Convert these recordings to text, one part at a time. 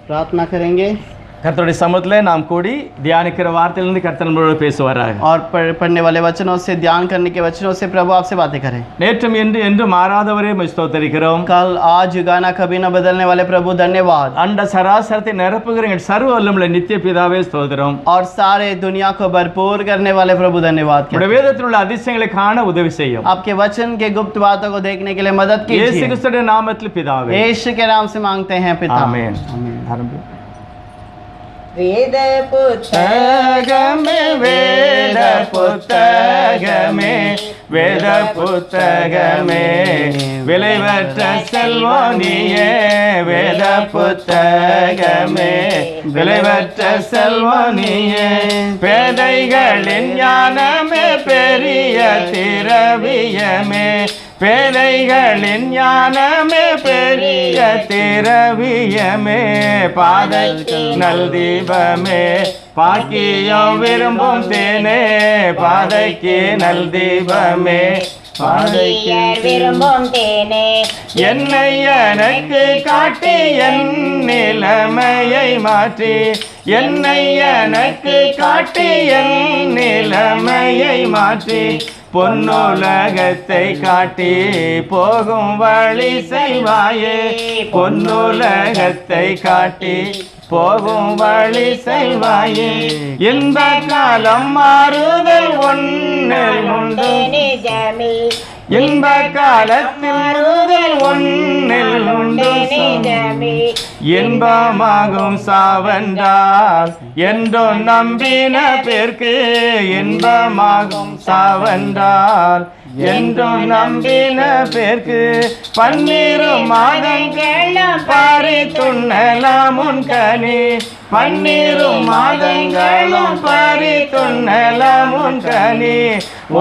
प्रार्थना करेंगे கர்த்தருடைய சமூகத்திலே நாம் கூடி தியானிக்கிற வார்த்தையிலிருந்து கர்த்தர் நம்மளோடு பேசுவாராக और पढ़ने वाले वचनों से ध्यान करने के वचनों से प्रभु आपसे बातें करें। நேற்றும் இன்று என்று மாறாதவரே உம்மை ஸ்தோத்திரிக்கிறோம்। कल आज गाना कभी न बदलने वाले प्रभु धन्यवाद। அண்ட சராசரத்தை நிரப்புகிற எங்கள் சர்வ வல்லமையுள்ள நித்திய பிதாவே ஸ்தோத்திரம்। और सारे दुनिया को भरपूर करने वाले प्रभु धन्यवाद। உம்முடைய வேதத்தில் உள்ள அதிசயங்களை காண உதவி செய்யும்। आपके वचन के गुप्त बातों को देखने के लिए मदद कीजिए। இயேசு கிறிஸ்துவின் நாமத்தில் பிதாவே। यीशु के नाम से मांगते हैं पिता। आमीन। आमीन। वेद पुस्तकमे वेद पुस्तकमे वेद पुस्तकमे விலைவற்ற செல்வனியே வேத புத்தகமே விலைவற்ற செல்வனியே பேதைகளின் ஞானமே பெரிய திரவியமே பேதைகளின் ஞானமே பெரிய திரவியமே பாதைக்கு நல் தீபமே பாக்கியம் விரும்பும் தேனே பாதைக்கு நல் தீபமே விரும்பும் தேனே என்னை எனக்கு காட்டி என் நிலைமையை மாற்றி என்னை எனக்கு காட்டி என் நிலைமையை மாற்றி பொன்னுலகத்தை காட்டி போகும் வழி செய்வாயே பொன்னுலகத்தை காட்டி போகும் வழி செய்வாயே இந்த காலம் மாறுதல் ஒன்றில் உண்டு நிஜமே இந்த காலத்தில் ஒன்றில் உண்டு நிஜமே இன்பமாகும் சாவென்றால் என்றோ நம்பின பேர்க்கு இன்பமாகும் சாவென்றால் என்றோ நம்பின பேர்க்கு 12 மாதங்களும் பாரி துண்ணலாம் உன் கனி 12 மாதங்களும் பாரி துண்ணலாம் உன் கனி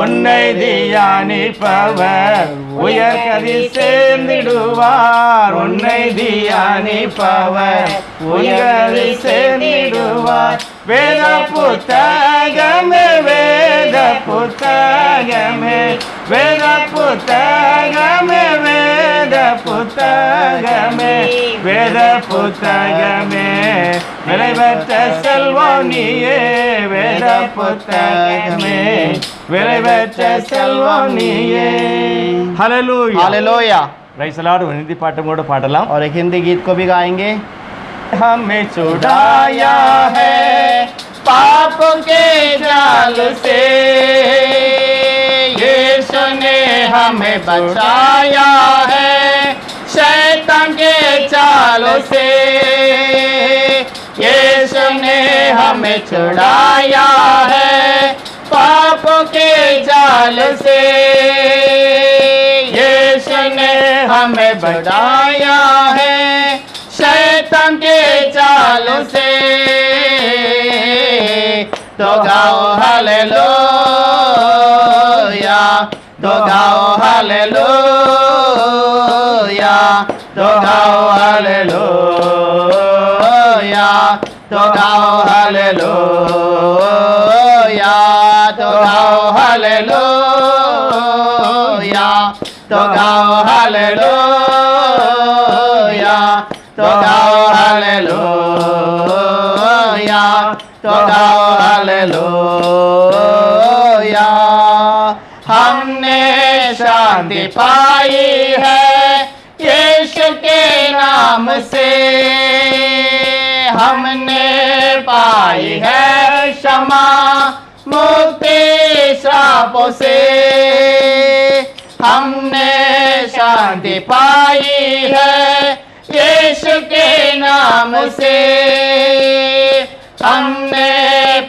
உன்னை தியானிப்பவர் உயர்கதி சேர்ந்திடுவார் உன்னை தியானிப்பவர் உயர்கதி சேர்ந்திடுவார் வேத புத்தகமே வேத புத்தகமே வேத புத்தகமே வேத புத்தகமே வேத புத்தகமே விலைவற்ற செல்வம் நீயே வேத புத்தகமே விலைவற்ற செல்வம் நீயே ஹல்லேலூயா हालेलुया। பிரைஸ் தி லார்ட் ஒரு हिंदी பாட்டும் கூட பாடலாம் और एक हिंदी गीत को भी गाएंगे। हमें छुड़ाया है पाप के जाल से यीशु ने हमें बचाया है शैतान के चालों से यीशु ने हमें छुड़ाया है पाप के जाल से यीशु ने हमें बचाया है शैतान के चाल से तो गाओ हालेलुया तो गाओ हालेलुया तो गाओ हालेलुया तो गाओ हालेलुया तो गाओ हालेलुया तो गाओ हालेलुया तो गाओ हालेलुया तो गाओ हालेलुया हमने शांति पाई है यीशु के नाम से हमने पाई है क्षमा मुक्ति श्रापों से हमने शांति पाई है यीशु के नाम से हमने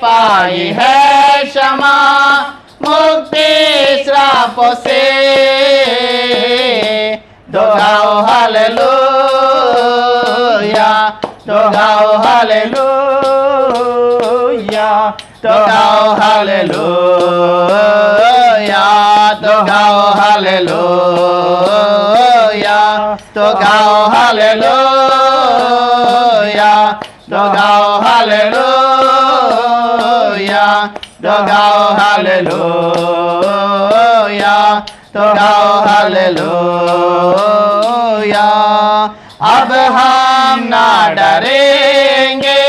पाई है क्षमा मुक्ति श्रापों से तो गाओ हालेलुया तो गाओ हालेलुया तो गाओ हालेलुया तो गाओ हालेलुया तो गाओ हालेलुया तो गाओ हालेलुया तो गाओ हालेलुया तो गाओ हालेलुया अब हम हम ना डरेंगे,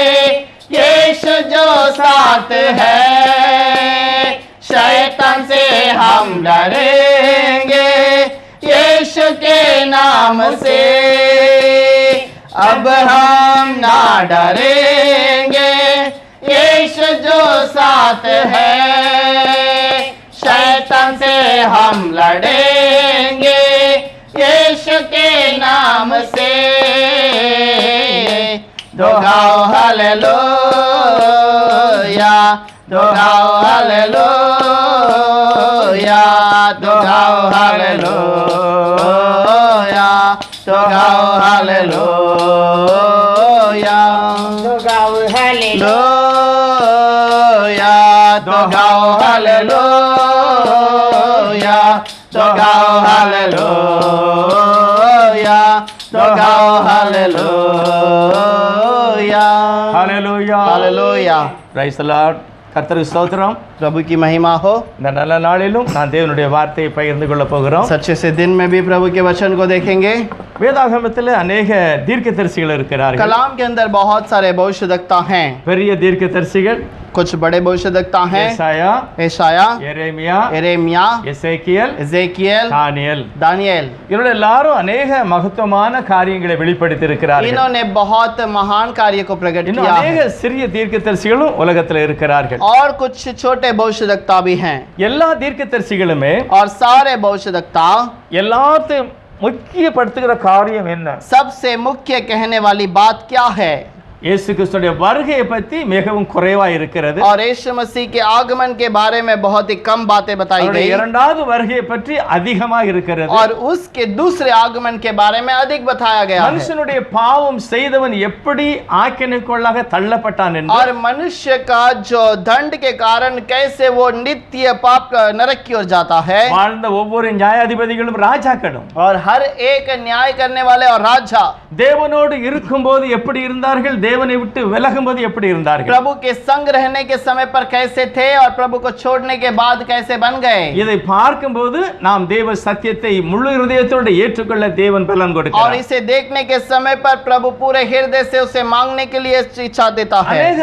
यीशु जो साथ है। शैतान से हम डरेंगे, यीशु के नाम से। अब हम ना डरेंगे, यीशु जो साथ है। शैतान से हम लड़ेंगे, यीशु के नाम से। दोगाओ हालेलुया, दोगाओ हालेलुया, दोगाओ हालेलुया, दोगाओ हालेलुया, दोगाओ हालेलुया, दोगाओ हालेलुया, दोगाओ हालेलुया, दोगाओ हालेलुया, ஹalleluya हालेलुया। Praise the Lord. கர்த்தருக்கு ஸ்தோத்திரம். प्रभु की महिमा हो। இந்த நல்ல நாளிலும் நான் தேவனுடைய வார்த்தையை பகிர்ந்து கொள்ள போகிறோம். सच्चे से दिन में भी प्रभु के वचन को देखेंगे। வேதாகமத்தில் अनेक தீர்க்கதரிசிகள் இருக்கிறார்கள். कलाम के अंदर बहुत सारे भविष्यद्वक्ता हैं। பெரிய தீர்க்கதரிசிகள் कुछ बड़े भविष्यद्वक्ता हैं। ஏசாயா, एशाया, எரேமியா, एरेमिया, எசேக்கியேல், एजेकियल, தானியேல். दानियल। இவர்கள் எல்லாரும் अनेक மகத்துவமான காரியங்களை வெளிப்படுத்தி இருக்கிறார்கள். इन्होंने बहुत महान कार्य को प्रकट இன்னும் किया अनेक है। சிறிய தீர்க்கதரிசிகளும் உலகத்தில் இருக்கிறார்கள். और कुछ छोटे भविष्यद्वक्ता भी हैं। எல்லா தீர்க்கதரிசிகளுமே और सारे भविष्यद्वक्ता எல்லாத்தையும் முக்கியப்படுத்துகிற காரியம் என்ன? सबसे मुख्य कहने वाली बात क्या है? இயேசு கிறிஸ்துடைய வருகையை பற்றி மிகவும் குறைவா இருக்கிறது. और यीशु मसीह के आगमन के बारे में बहुत ही कम बातें बताई அவருடைய गई। இரண்டாவது வருகையை பற்றி அதிகமாக இருக்கிறது. और उसके दूसरे आगमन के बारे में अधिक बताया गया है। மனுஷனுடைய பாவம் செய்தவன் எப்படி ஆக்கினைக்குள்ளாக தள்ளப்பட்டான் என்று, और मनुष्य का जो दंड के कारण कैसे वो नित्य पाप नरक की ओर जाता है। வாழ்ந்த ஒவ்வொரு நியாயாதிபதிகளும் ராஜாக்களும் और हर एक न्याय करने वाले और राजा தேவனோடு இருக்கும்போது எப்படி இருந்தார்கள், தேவனை விட்டு விலகும்போது எப்படி இருந்தார்கள், प्रभु के संग रहने के समय पर कैसे थे और प्रभु को छोड़ने के बाद कैसे बन गए। இதை பார்க்கும்போது நாம் தேவ சத்தியத்தை முழு இருதயத்தோடு ஏற்றுக்கொள்ள தேவன் பலன் और கொடுக்கிறார். इसे देखने के समय पर प्रभु पूरे हृदय से उसे मांगने के लिए इच्छा देता है। अनेक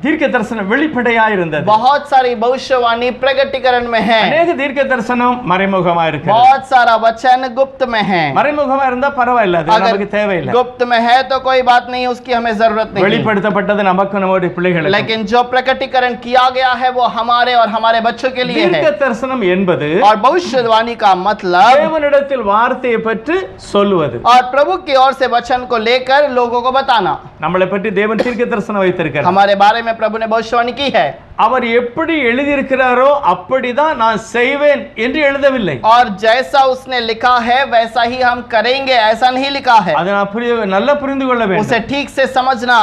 தீர்க்க தரிசனம் வெளிப்படையா இருந்தது. बहुत सारी भविष्यवाणी प्रगटीकरण में है। अनेक தீர்க்க தரிசனம் மறைமுகமா இருக்கிறது. बहुत सारा वचन गुप्त में है। மறைமுகமா இருந்தா பரவாயில்லை, அது நமக்கு தேவையில்லை. गुप्त में है तो कोई बात नहीं, उसकी हमें जरूरत नहीं। வெளிப்படுத்தப்பட்டது நமக்கு நம்முடைய பிள்ளைகளுக்கு. लेकिन जो प्रकटीकरण किया गया है वो हमारे और हमारे बच्चों के लिए है। தீர்க்க தரிசனம் என்பது और भविष्यवाणी का मतलब தேவனிடத்தில் வார்த்தையை பற்றி சொல்லுவது. और प्रभु की ओर से वचन को लेकर लोगों को बताना। நம்மளை பற்றி தேவன் தீர்க்க தரிசனம் வைத்திருக்கிறார். हमारे बारे में प्रभु ने भविष्यवाणी की है। அவர் எப்படி எழுதியிருக்கிறாரோ அப்படிதான் நான் செய்வேன் என்று எழுதவில்லை. और जैसा उसने लिखा है वैसा ही हम करेंगे ऐसा नहीं लिखा है। அதை நான் நல்லா புரிந்து கொள்ள வேண்டும். उसे ठीक से समझना।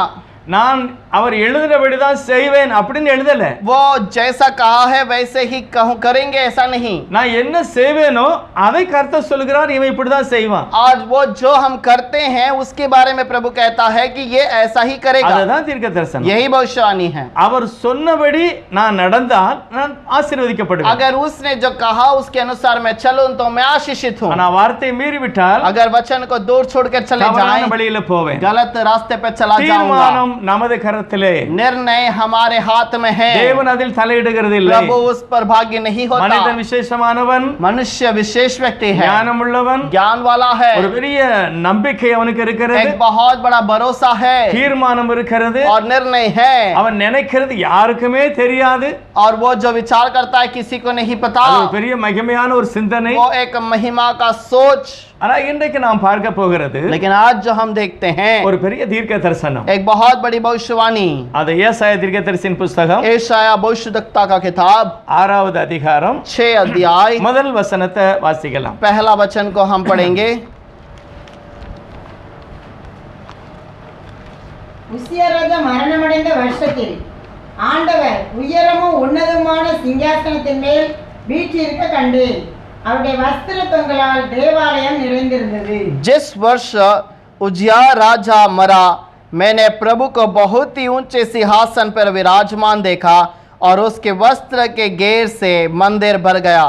நான் அவர் எழுதினபடிதான் செய்வேன் அப்படின்னு எழுதல. वो जैसा कहा है वैसे ही करेंगे ऐसा नहीं। நான் என்ன செய்வேனோ அதை கர்த்தர் சொல்கிறார், இவன் இப்படிதான் செய்வான். और वो जो हम करते हैं उसके बारे में प्रभु कहता है कि ये ऐसा ही करेगा। அதுதான் தீர்க்க தரிசனம். यही भविष्यवाणी है। அவர் சொன்னபடி நான் நடந்தால் நான் ஆசீர்வதிக்கப்படுவேன். अगर उसने जो कहा उसके अनुसार मैं चलूं तो मैं आशीषित हूं। ஆனா வார்த்தையை மீறி விட்டால் अगर वचन को दूर छोड़कर चले தவறான जाएं, வழியில போவேன். गलत रास्ते पे चला जाऊंगा। தீர்மானம் நமது கரத்திலே, निर्णय हमारे हाथ में है। தேவன் அதில் தலையிடுகிறது இல்லை. प्रभु उस पर भाग्य नहीं होता। மனிதன் விசேஷமானவன், मनुष्य विशेष व्यक्ति है, ஞானம் உள்ளவன், ज्ञान वाला है, ஒரு பெரிய நம்பிக்கை அவனுக்கு இருக்கிறது, एक बहुत बड़ा भरोसा है தீர்மானம் இருக்கிறது, और निर्णय है। அவன் நினைக்கிறது யாருக்குமே தெரியாது. और वो जो विचार करता है किसी को नहीं पता। அது ஒரு பெரிய மகிமையான ஒரு சிந்தனை. वो एक महिमा का सोच। ஆனா இன்றைக்கு நாம் பார்க்க போகிறது लेकिन आज जो हम देखते हैं ஒரு பெரிய தீர்க்க தரிசனம். एक बहुत बड़ी भविष्यवाणी। அது ஏசாயா தீர்க்கதரிசியின் புத்தகம் एशाया भविष्यद्वक्ता का किताब 6வது அதிகாரம் 6 अध्याय முதல் வசனத்தை வாசிக்கலாம். पहला वचन को हम पढ़ेंगे। உசியா ராஜா மரணமடைந்த வருஷத்தில் ஆண்டவர் உயரமும் உன்னதமான சிங்காசனத்தின் மேல் வீற்றிருக்க கண்டேன். அவருடைய வஸ்திர தொங்கலால் தேவாலயம் நிறைந்திருந்தது। जिस वर्ष उजिया राजा मरा मैंने प्रभु को बहुत ही ऊंचे सिंहासन पर विराजमान देखा और उसके वस्त्र के घेर से मंदिर भर गया।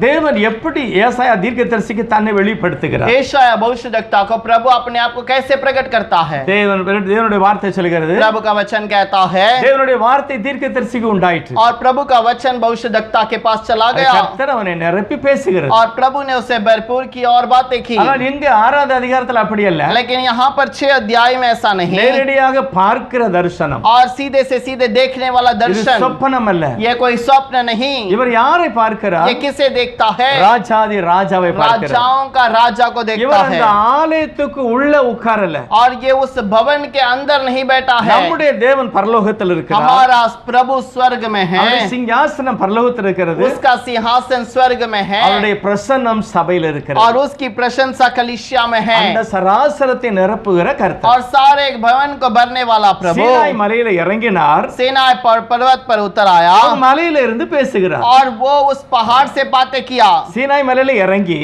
தேவன் எப்படி ஏசாயா தீர்க்கதரிசிக்கு தன்னை வெளிப்படுத்துகிறார்? यशायाह भविष्यद्वक्ता को प्रभु अपने आप को कैसे प्रकट करता है? தேவனுடைய வார்த்தை சொல்கிறது, प्रभु का वचन कहता है, தேவனுடைய வார்த்தை தீர்க்கதரிசிக்கு உண்டாயிற்று, और प्रभु का वचन भविष्यद्वक्ता के पास चला गया, கர்த்தர் அவனை நிரப்பி பேசுகிறார், और प्रभु ने उसे भरपूर की और बातें की। ஆனால் இங்க 6வது அதிகாரத்தில் அப்படி அல்ல, लेकिन यहाँ पर 6 अध्याय में ऐसा नहीं, நேரடியாக பார்க்கிற தரிசனம், और सीधे से सीधे देखने वाला இது दर्शन, சொப்பனம் அல்ல। ये कोई स्वप्न नहीं। இவர் யாரை பார்க்கிறார்? ये किसे देखता है? ராஜாதி ராஜாவை பார்க்கிறார்। राजाओं का राजा को देखता இவர் है, அந்த ஆலயத்துக்கு உள்ள உட்காரல, और ये उस भवन के अंदर नहीं बैठा है। நம்முடைய தேவன் பரலோகத்தில் இருக்கிறார், हमारा प्रभु स्वर्ग में है, அவருடைய சிங்காசனம் பரலோகத்தில் இருக்கிறது, उसका सिंहासन स्वर्ग में है, அவருடைய பிரசன்னம் சபையில் இருக்கிறது, और उसकी प्रशंसा कलीसिया में है, அந்த சராசரத்தை நிரப்புகிற கர்த்தர்। और सारे भवन को भरने वाला प्रभु சீனாய் மலையில இறங்கினார், सीनाई पर्वत पर उतर आया, அவர் மலையில இருந்து பேசுகிறார்। और वो उस पहाड़ से बातें किया। சீனாய் மலையில இறங்கி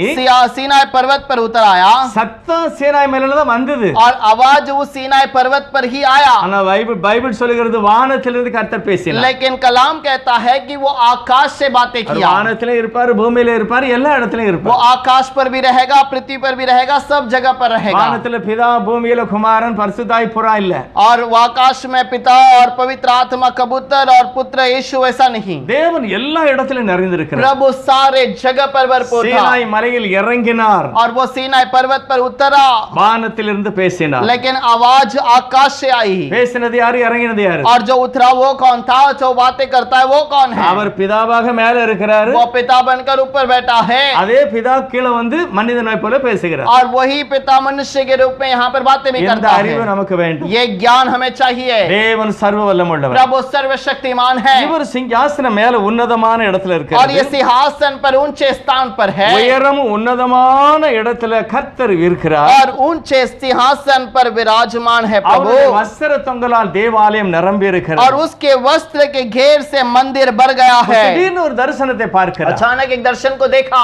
सीनाई पर्वत पर उतर आया, சத்தம் சீனாய் மலையில தான் வந்தது, और आवाज उस सीनाई पर्वत पर ही आया। ஆனா பைபிள் சொல்லுகிறது வானத்திலிருந்து கர்த்தர் பேசினார்। लेकिन कलाम कहता है कि वो आकाश से बातें அவர் किया। வானத்திலே இருப்பார், பூமியில இருப்பார், எல்லா இடத்திலும் वो இருப்பார்। आकाश पर भी रहेगा, पृथ्वी पर भी रहेगा, सब जगह पर रहेगा। வானத்தில பிதா, பூமியில குமாரன், பரிசுத்தாய் புறா இல்ல। और वो आकाश में पिता और पवित्र आत्मा, कबूतर और पुत्र यीशु, ऐसा नहीं। தேவன் எல்லா இடத்திலும் நிறைந்திருக்கிறார்। प्रभु सारे जगह पर भरपूर था, சீனாய் மலையில் இறங்கினார், और वो सीनाई पर्वत पर उतरा, வானத்திலிருந்து பேசினார்। लेकिन आवाज आकाश से आई। பேசினது யாரு, இறங்கினது யாரு? और जो उतरा वो कौन था? जो बातें करता है वो कौन है? அவர் பிதாவாக மேல இருக்கிறார், वो पिता बनकर ऊपर बैठा है, அதே பிதா கீழே வந்து மனிதனாய் போல பேசுகிறார்। और वही पिता मनुष्य के रूप में यहाँ पर बातें भी இந்த करता அறிவு है। நமக்கு வேண்டும்। ये ज्ञान हमें चाहिए। தேவன் சர்வ வல்லமுள்ளவர், प्रभु सर्वशक्तिमान है, இவர் சிங்காசனம் மேல உன்னதமான இடத்துல और ये இருக்கிறார், सिंहासन पर ऊंचे स्थान पर है, உயரம் உன்னதமான இடத்துல கர்த்தர் இருக்கிறார்। और ऊंचे सिंहासन पर विराजमान है प्रभु, அவருடைய வஸ்திர தொங்கலால் தேவாலயம் நிரம்பி और இருக்கிறது। उसके वस्त्र के घेर से मंदिर भर गया है। திடீர்னு ஒரு தரிசனத்தை பார்க்கிறார்। अचानक एक दर्शन को देखा।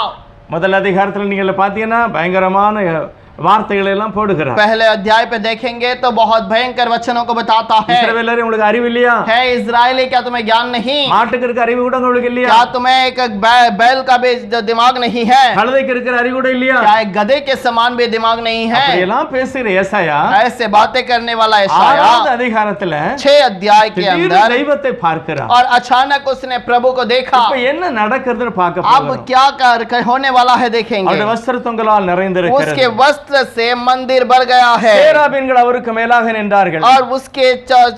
முதல் அதிகாரத்துல நீங்க பாத்தீங்கன்னா பயங்கரமான வார்த்தைகளை எல்லாம் போடுகிறார்। पहले अध्याय पे देखेंगे तो बहुत भयंकर वचनों को बताता है। இஸ்ரவேலரே உங்களுக்கு அறிவு இல்லையா? है इजरायली, क्या तुम्हें ज्ञान नहीं? மாட்டுக்கு இருக்க அறிவு கூட உங்களுக்கு இல்லையா? क्या तुम्हें एक बैल का भी दिमाग नहीं है? கழுதைக்கு இருக்கிற அறிவு கூட இல்லையா? क्या एक गधे के समान भी दिमाग नहीं है? அப்படியெல்லாம் பேசுகிற ஏசாயா ऐसे बातें करने वाला यशायाह 6வது அதிகாரத்துல 6 अध्याय के திடீர்னு अंदर, தெய்வத்தை பார்க்கிறார்। और अचानक उसने प्रभु को देखा। இப்ப என்ன நடக்குதுன்னு பார்க்க अब போறோம்। क्या होने वाला है देखेंगे। அவருடைய வஸ்திர தொங்கலால் நிறைந்திருக்கிறது। उसके वस्त्र से मंदिर भर गया है, சேராபீன்கள் அவருக்கு மேலாக நின்றார்கள்। और उसके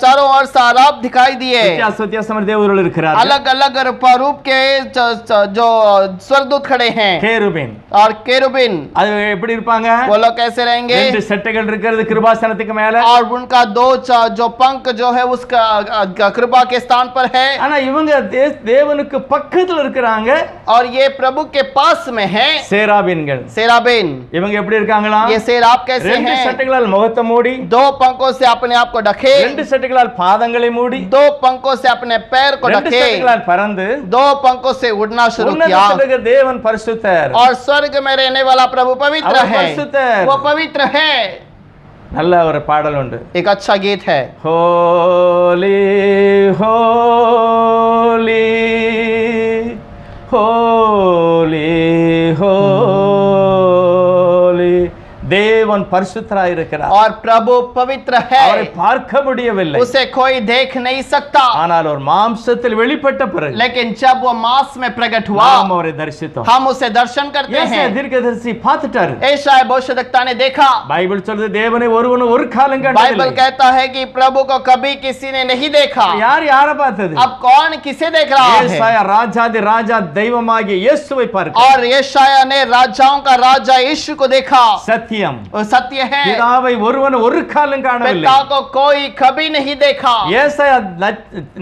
चारों ओर साराब दिखाई दिए। வித்தியாசமான தேவர்கள் இருக்கிறார்கள்। अलग अलग रूप के जो स्वर्गदूत खड़े हैं, கேருபீன், और केरुबिन। அது எப்படி இருப்பாங்க? वो लोग कैसे रहेंगे? 2 செட்டைகள் இருக்கிறது கிருபாசனத்துக்கு மேல, और उनका 2 जो पंख जो है उसका कृपा के स्थान पर है, ஆனா இவங்க தேவனுக்கு பக்கத்துல இருக்கிறாங்க। और ये प्रभु के पास में है சேராபீன்கள்। सेराबिन। இவங்க எப்படி இருக்காங்களா? ये सेराब कैसे 2 हैं? சட்டைகளால் முகத்தை மூடி, 2 पंखों से अपने आप को ढके, 2 சட்டைகளால் பாதங்களை மூடி, 2 पंखों से अपने पैर को 2 ढके, சட்டைகளால் பறந்து 2 पंखों से उड़ना शुरू किया। உன்னதத்தில் இருக்கிற தேவன் பரிசுத்தர், और स्वर्ग में रहने वाला प्रभु पवित्र அவர் है, பரிசுத்தர்। वो पवित्र है। நல்ல ஒரு பாடல் உண்டு, एक अच्छा गीत है, ஹோலி ஹோலி ஹோலி ஹோலி, தேவன் பரிசுத்தராய் இருக்கிறார், और प्रभु पवित्र है, அவரை பார்க்க முடியவில்லை, उसे कोई देख नहीं सकता, ஆனால் ஒரு மாம்சத்தில் வெளிப்பட்ட பிறகு लेकिन जब वो मांस में प्रकट हुआ நாம் அவரை தரிசித்தோம்। हम उसे दर्शन करते ஏசாயா हैं। தீர்க்கதரிசி பார்த்துட்டாரு। एशाया भविष्यद्वक्ता ने देखा। பைபிள் சொல்றது தேவனை ஒருவனும் ஒரு காலம் बाइबल கண்டதில்லை। कहता है कि प्रभु को कभी किसी ने नहीं देखा। யார் யாரை பார்த்தது? अब कौन किसे देख रहा है? ஏசாயா ராஜாதி ராஜா தெய்வமாகிய இயேசுவை பார்க்க, और यशाया ने राजाओं का राजा यीशु को देखा। சத்தியம் वो सत्य है, பிதாவை ஒருவன் ஒரு காலம் காணவில்லை। पिता को कोई कभी नहीं देखा। ஏசாயா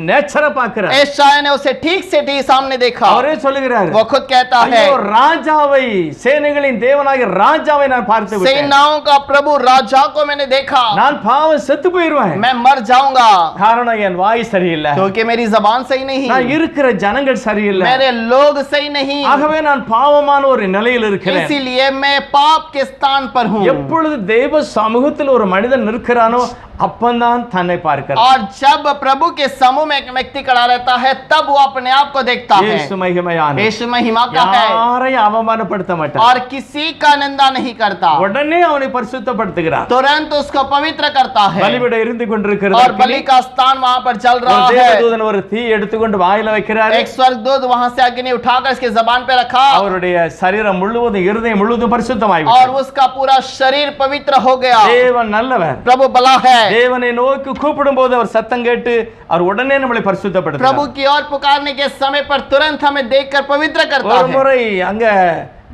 நேச்சரை பார்க்கிறார், यशाया ने उसे ठीक से ठीक सामने देखा। அவரே சொல்லுகிறார், वो खुद कहता है, ஐயோ ராஜாவை, சேனைகளின் தேவனாகிய ராஜாவை நான் பார்த்து விட்டேன், सेनाओं का प्रभु राजा को मैंने देखा, நான் பாவம் செத்து போயிருவேன், मैं मर जाऊंगा, காரணம் என் வாய் சரியில்லை, क्योंकि मेरी जबान सही नहीं, நான் இருக்கிற ஜனங்கள் சரியில்லை, मेरे लोग सही नहीं, ஆகவே நான் பாவமான ஒரு நிலையில் இருக்கிறேன்। इसीलिए मैं पाप के स्थान पर हूं। எப்பொழுது தேவ சமூகத்தில் ஒரு மனிதன் நிற்கிறானோ அப்பந்தான் தன்னை பார்க்கிறார். और जब प्रभु के समूह में एक व्यक्ति खड़ा रहता है तब वो अपने आप को देखता है. இயேசு மகிமையானவர். यीशु महिमा का है யாரையும் அவமானப்படுத்த மாட்டார். और किसी का निंदा नहीं करता. உடனே அவனை பரிசுத்தப்படுத்துகிறார். तुरंत उसको पवित्र करता है. பலிபீடம் இருந்து கொண்டிருக்கிறது. और बलि का स्थान वहां पर चल रहा ஒரு है. தேவதூதன் ஒரு தீ எடுத்துக்கொண்டு வாயில வைக்கிறார். एक स्वर्गदूत वहां से अग्नि उठाकर इसके जबान पे रखा அவருடைய சரீரம் முழுவதும் இருதயம் முழுவதும் பரிசுத்தமாய் और விட்டது. उसका पूरा शरीर पवित्र हो गया. தேவன் நல்லவர். प्रभु भला है. தேவனை நோக்கி கூப்பிடும் போது அவர் சத்தம் கேட்டு அவர் உடனே நம்மளை பரிசுத்தப்படுத்துகிறார். प्रभु की ओर पुकारने के समय पर तुरंत हमें देखकर पवित्र करता ஒரு है. முறை அங்க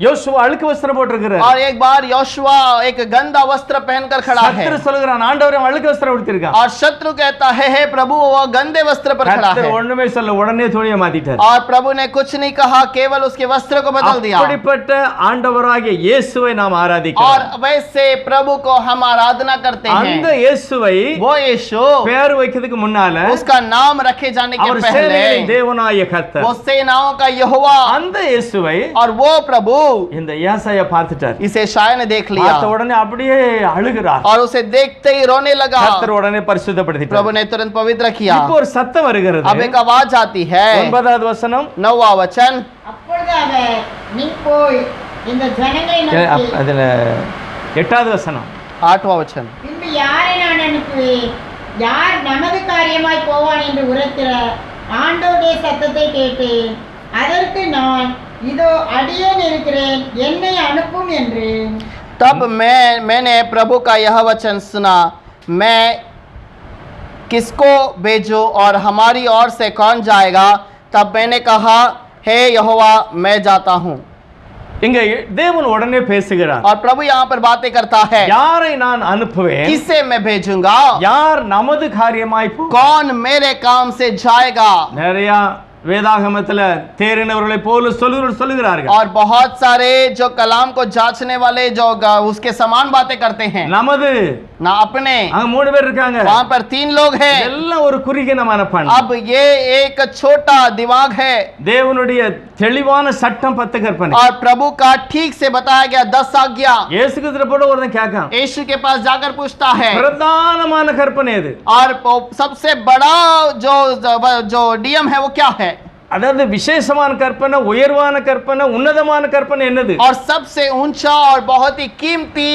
யோசுவா அழுக்கு வஸ்திரம் போட்டிருக்கிறார். और एक बार योशुआ एक गंदा वस्त्र पहनकर खड़ा है சத்துரு சொல்லுகிறான் ஆண்டவரே அவன் அழுக்கு வஸ்திரம் உடுத்திருக்கான். और शत्रु कहता है हे प्रभु वो गंदे वस्त्र पर खड़ा கர்த்தர் है. ஒண்ணுமே சொல்ல உடனே துணியை மாத்திட்டார். और प्रभु ने कुछ नहीं कहा केवल उसके वस्त्र को बदल दिया. அப்படிப்பட்ட ஆண்டவராகிய இயேசுவை நாம் और ஆராதிக்கிறோம். वैसे प्रभु को हम आराधना करते அந்த हैं. இயேசுவை वो यीशु பேர் வைக்கிறதுக்கு முன்னால उसका नाम रखे जाने के அவர் पहले சேனைகளின் தேவனாகிய கர்த்தர். वो सेनाओं का यहोवा அந்த இயேசுவை और वो प्रभु இந்த ஏசாயா பார்த்துட்டார். इसे शाया ने देख लिया பார்த்த உடனே அப்படியே அழுகிறார். और उसे देखते ही रोने लगा. கர்த்தர் உடனே பரிசுத்தப்படுத்திட்டார். प्रभु ने तुरंत पवित्र किया. இப்போ ஒரு சத்தம் வருகிறது. अब एक आवाज आती है. 9வது வசனம். 9वां वचन. அப்பொழுது அவர் நீ போய் இந்த ஜனங்களை நோக்கி அதுல 8வது வசனம். 8वां वचन. பின்பு யாரை நான் அனுப்புவேன் யார் நமது காரியமாய் போவான் என்று உரைக்கிற ஆண்டவருடைய சத்தத்தை கேட்டேன். அதற்கு நான் இதோ அடியேன் இருக்கிறேன் என்னை அனுப்பும் என்றேன். तब मैंने प्रभु का यह वचन सुना मैं किसको भेजूं और हमारी ओर से कौन जाएगा. तब मैंने कहा हे यहोवा मैं जाता हूं. இங்க தேவன் உடனே பேசுகிறார். और प्रभु यहाँ पर बातें करता है. யாரை நான் அனுப்புவேன், किसे मैं भेजूंगा, யார் நமது காரியமாய் போ. कौन मेरे काम से जाएगा. நிறைய வேதாகமத்துல தேறினவர்களை போல சொல்லுகிறார்கள். और बहुत सारे जो कलाम को जांचने वाले जो उसके समान बातें करते हैं. நமது ना अपने. அங்க 3 பேர் இருக்காங்க. वहां पर 3 लोग हैं. எல்லாம் ஒரு குறுகின மனப்பான்மை. अब ये एक छोटा दिमाग है. தேவனுடைய தெளிவான சட்டம் 10 கற்பனை. और प्रभु का ठीक से बताया गया 10 आज्ञा. இயேசு கிறிஸ்து போல ஒருத்தன் கேட்கான். यीशु के पास जाकर पूछता है பிரதானமான கற்பனை எது? और सबसे बड़ा जो नियम है वो क्या है. அதாவது விசேஷமான கற்பனை, உயர்வான கற்பனை, உன்னதமான கற்பனை என்னது? और सबसे ऊंचा और बहुत ही कीमती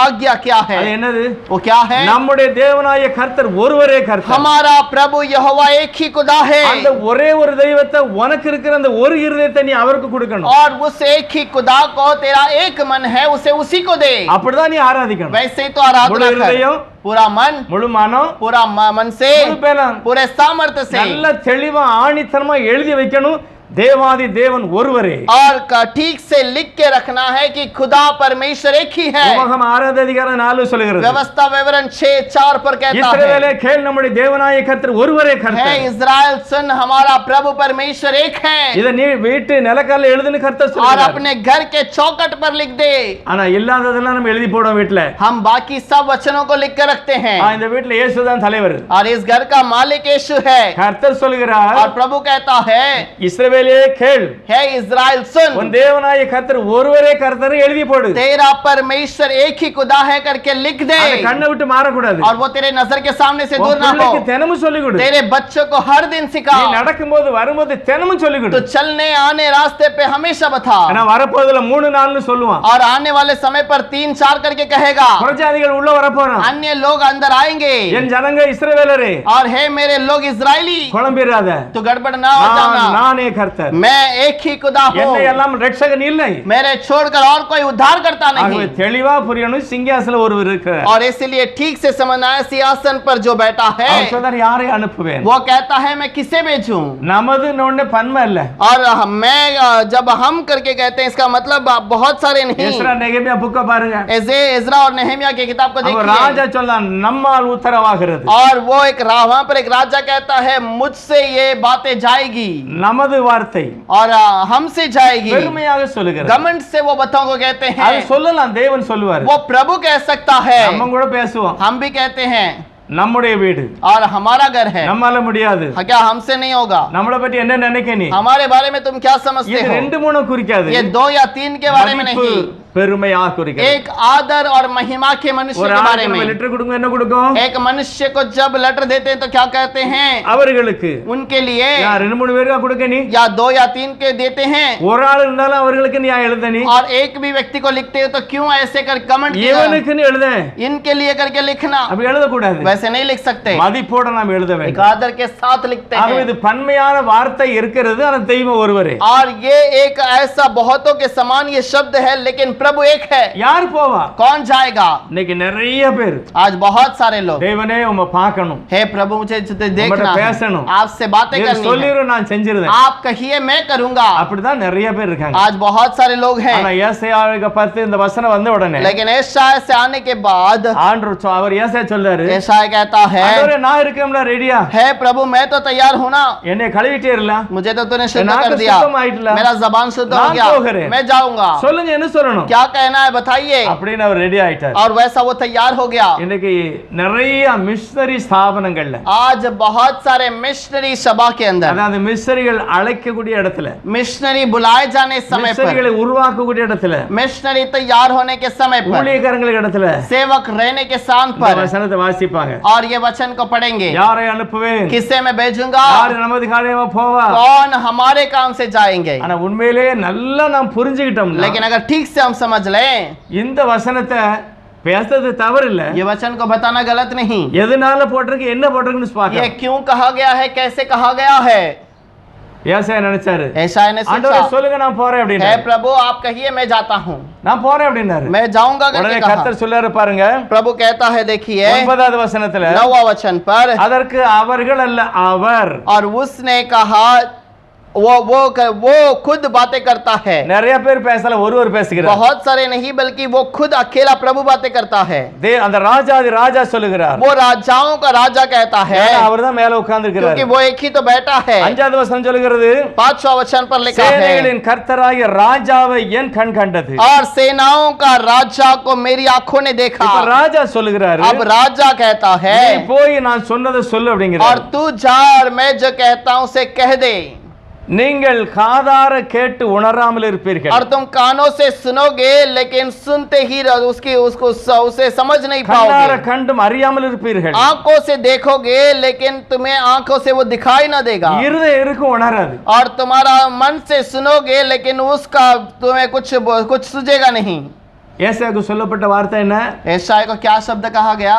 आज्ञा क्या है. அது என்னது? वो क्या है. நம்முடைய தேவனாய கர்த்தர் ஒருவரே கர்த்தர். हमारा प्रभु यहोवा एक ही खुदा है. அந்த ஒரே ஒரு தெய்வத்தை உனக்கு இருக்கிற அந்த ஒரு இருதயத்தை நீ அவருக்கு கொடுக்கணும். और उस एक ही खुदा को तेरा एक मन है उसे उसी को दे. அப்படிதான் நீ ஆராதிக்கணும். वैसे ही तो आराधना முழு कर. இருதயம், पूरा मन, முழு மனம், पूरा मन से, முழு பலம், पूरे सामर्थ्य से. நல்ல தெளிவா ஆணித்தரமா எழுதி வைக்கணும். தேவாதி தேவன் ஒருவரே. और ठीक से लिख के रखना है कि खुदा परमेश्वर एक ही है. உபகம் 6வது அதிகாரம் 4 சொல்கிறது. व्यवस्था विवरण 6:4 पर कहता இஸ்ரவேலே है கேள் நம்முடைய தேவனாய கர்த்தர் ஒருவரே है கர்த்தர். इस्राएल सुन हमारा प्रभु परमेश्वर एक है. இத நீ வீட்டு நிலக்கல்ல எழுதுன கர்த்தர் और சொல்றார். अपने घर के चौखट पर लिख दे. ஆனா இல்லாததெல்லாம் நம்ம எழுதி போடுவோம் வீட்ல. हम बाकी सब वचनों को लिख कर रखते हैं. இந்த வீட்ல இயேசு தான் தலைவர். और इस घर का मालिक यीशु है. கர்த்தர் சொல்கிறார், और प्रभु कहता है இஸ்ரவேலே கேள் हे इस्राएल सुन உன் தேவனாய கர்த்தர் ஒருவரே கர்த்தர் எழுதி போடு. तेरा परमेश्वर एक ही खुदा है करके लिख दे. அது கண்ணை விட்டு மாற கூடாது. और वो तेरे नजर के सामने से दूर ना हो. பிள்ளைக்கு தினமும் சொல்லி கொடு. तेरे बच्चों को हर दिन सिखा. நீ நடக்கும்போது வரும்போது தினமும் சொல்லி கொடு. तो चलने आने रास्ते पे हमेशा बता. நான் வரப்போதுல 3 நாள்னு சொல்லுவான். और आने वाले समय पर 3-4 करके कहेगा. புறஜாதிகள் உள்ள வரப்போறான். अन्य लोग अंदर आएंगे. என் ஜனங்க இஸ்ரவேலரே और हे मेरे लोग इजरायली குழம்பிராத. तो गड़बड़ ना हो जाना. நானே கர்த்தர். मैं एक ही खुदा हूँ. என்னை எல்லாம் ரட்சகன் இல்லை. मेरे छोड़कर और कोई उद्धार करता ஆகவே नहीं. தெளிவா புரியணும். சிங்காசனம் ஒருவர் இருக்கிறார். और इसलिए ठीक से समझना है सिंहासन पर जो बैठा है அவர் சொல்றார் யாரை அனுப்புவேன். वो कहता है मैं किसे भेजूं. நமது நோண்ட பன்மை இல்ல. और मैं जब हम करके कहते हैं इसका मतलब बहुत सारे नहीं. எஸ்ரா நெகேமியா புக்க பாருங்க. इज़रा और नेहमिया की किताब को அவர் ராஜா देखिए. சொல்றான் நம்மால் உத்தரவாகிறது. और वो एक वहां पर एक राजा कहता है मुझसे ये बातें जाएगी. நமது வார்த்தை और हमसे जाएगी. பெருமையாக சொல்லுகிறார். घमंड से वो बातों को कहते அது हैं. சொல்லலாம் தேவன் சொல்லுவார். वो प्रभु कह सकता है. நம்ம கூட பேசுவோம். हम भी कहते हैं. நம்முடைய வீடு, और हमारा घर है। நம்மால முடியாது, क्या हमसे नहीं होगा? நம்மளை பத்தி என்ன நினைக்க நீ? हमारे बारे में तुम क्या समझते இது हो? 2-3 குறிக்காது, ये 2 या 3 के बारे में மதிப்பு, नहीं, பெருமையா குறிக்காது. एक आदर और महिमा के मनुष्य ஒரு के बारे ஆளுக்கு में। லெட்டர் கொடுங்க, என்ன கொடுக்கும்? एक मनुष्य को जब लेटर देते हैं तो क्या कहते हैं? அவர்களுக்கு उनके लिए, யா 2-3 பேருக்கு கொடுக்க நீ? या 2 या 3 के देते हैं? ஒரு ஆள் இருந்தாலும் அவர்களுக்கு நீ எழுத நீ? और एक भी व्यक्ति को लिखते हो तो क्यों ऐसे कर कमेंट किया? இவனுக்கு நீ எழுத, इनके लिए करके लिखना, அப்படி எழுத கூடாது. वैसे नहीं लिख सकते, மதிப்போட நாம் எழுத एक வேண்டும். आदर के साथ लिखते ஆகவே हैं। இது பன்மையான வார்த்தை இருக்கிறது, அந்த தெய்வம் ஒருவரே. और ये एक ऐसा बहुतों के समान ये शब्द है, लेकिन प्रभु एक है। யார் போவா? कौन जाएगा? இன்னைக்கு நிறைய பேர் आज बहुत सारे लोग, தேவனே உம்மை பார்க்கணும், हे प्रभु मुझे देखना उम्मटे है, पैसनो, आपसे बातें நீ करनी है, சொல்லிரு நான் செஞ்சிருவேன், आप कहिए मैं करूंगा। அப்படிதான் நிறைய பேர் இருக்காங்க. आज बहुत सारे लोग ஆனா हैं, ஏசாயாவுக்கு 10 இந்த வசனம் வந்த உடனே लेकिन यशायाह से आने के बाद ஆண்டவர் அவர் ஏசாயா சொல்றாரு, यशायाह कहता है, ஆண்டவரே நான் இருக்கேன்ல ரெடியா, हे प्रभु मैं तो तैयार हूं ना, என்னை கழுவிட்டே இருல, मुझे तो तूने शुद्ध नाक कर दिया, शुद्ध आइटला, मेरा जबान शुद्ध हो नाक गया, तो करे, मैं जाऊंगा, சொல்லுங்க என்ன சொல்லணும், क्या कहना है बताइए। அப்படின்னு அவர் ரெடி ஆயிட்டார். और वैसा वो तैयार हो गया। இன்னைக்கு நிறைய மிஷனரி ஸ்தாபனங்கள்ல, आज बहुत सारे मिशनरी सभा के अंदर, அதாவது மிஷனரிகள் அழைக்கக்கூடிய இடத்துல, मिशनरी बुलाए जाने समय पर, மிஷனரிகளை உருவாக்கக்கூடிய இடத்துல, मिशनरी तैयार होने के समय पर, ஊழியக்காரங்களுக்கு இடத்துல सेवक रहने के स्थान இந்த पर, வசனத்தை வாசிப்பாங்க. और ये वचन को पढ़ेंगे, யாரை அனுப்புவேன், किसे मैं भेजूंगा, யாரு நமது காரியமா போவா. कौन हमारे काम से जाएंगे। ஆனா உண்மையிலே நல்லா நாம் புரிஞ்சுக்கிட்டோம், लेकिन अगर ठीक से हम समझ लें, இந்த வசனத்தை பேசுறது தவறு இல்ல, ये वचन को बताना गलत नहीं, எதனால போட்டிருக்கு என்ன போட்டிருக்குன்னு ये பார்க்க. क्यों कहा गया है, कैसे कहा गया है। ஏசாயா நினைச்சாரு, यशायाह ने ஆண்டவரே सोचा, சொல்லுங்க நான் போறேன் हे அப்படின்னு, प्रभु आप कहिए मैं जाता हूँ, நான் போறேன் அப்படின்னாரு. मैं जाऊंगा உடனே करके कहा। கர்த்தர் சொல்றாரு பாருங்க, प्रभु कहता है देखिए 9வது வசனத்துல, 9वां वचन पर, அதற்கு அவர்கள் அல்ல அவர். और उसने कहा, वो खुद बातें करता है, நிறைய பேர் பேசல, ஒருவர் பேசுகிறார். बहुत सारे नहीं बल्कि वो खुद अकेला प्रभु बातें करता है। அந்த ராஜாதி ராஜா சொல்லுகிறார், वो राजाओं का राजा कहता है, அவர்தான் மேல உட்கார்ந்து क्योंकि இருக்கிறார். वो एक ही तो बैठा है। 5வது வசனம் சொல்லுகிறது, 5वां वचन पर लिखा है, சேனைகளின் கர்த்தராகிய ராஜாவை என் கண் கண்டது. और सेनाओं का राजा को मेरी आंखों ने देखा। இப்ப ராஜா சொல்லுகிறாரு, अब राजा कहता है, நீ போய் நான் சொன்னதை சொல்லு और அப்படிங்கிறார். तू जा और मैं जो कहता हूं उसे कह दे, நீங்கள் காதார கேட்டு உணராமல் இருப்பீர்கள், और तुम कानों से सुनोगे लेकिन सुनते ही उसे समझ नहीं கண்ணார पाओगे, கண்டும் அறியாமல் இருப்பீர்கள், आंखों से देखोगे लेकिन तुम्हें आंखों से वो दिखाई ना देगा, இருதயம் இருக்கும் உணராது. और तुम्हारा मन से सुनोगे लेकिन उसका तुम्हें कुछ सूझेगा नहीं। ஏசாயாவுக்கு சொல்லப்பட்ட வார்த்தை என்ன? यशायाह को क्या शब्द कहा गया?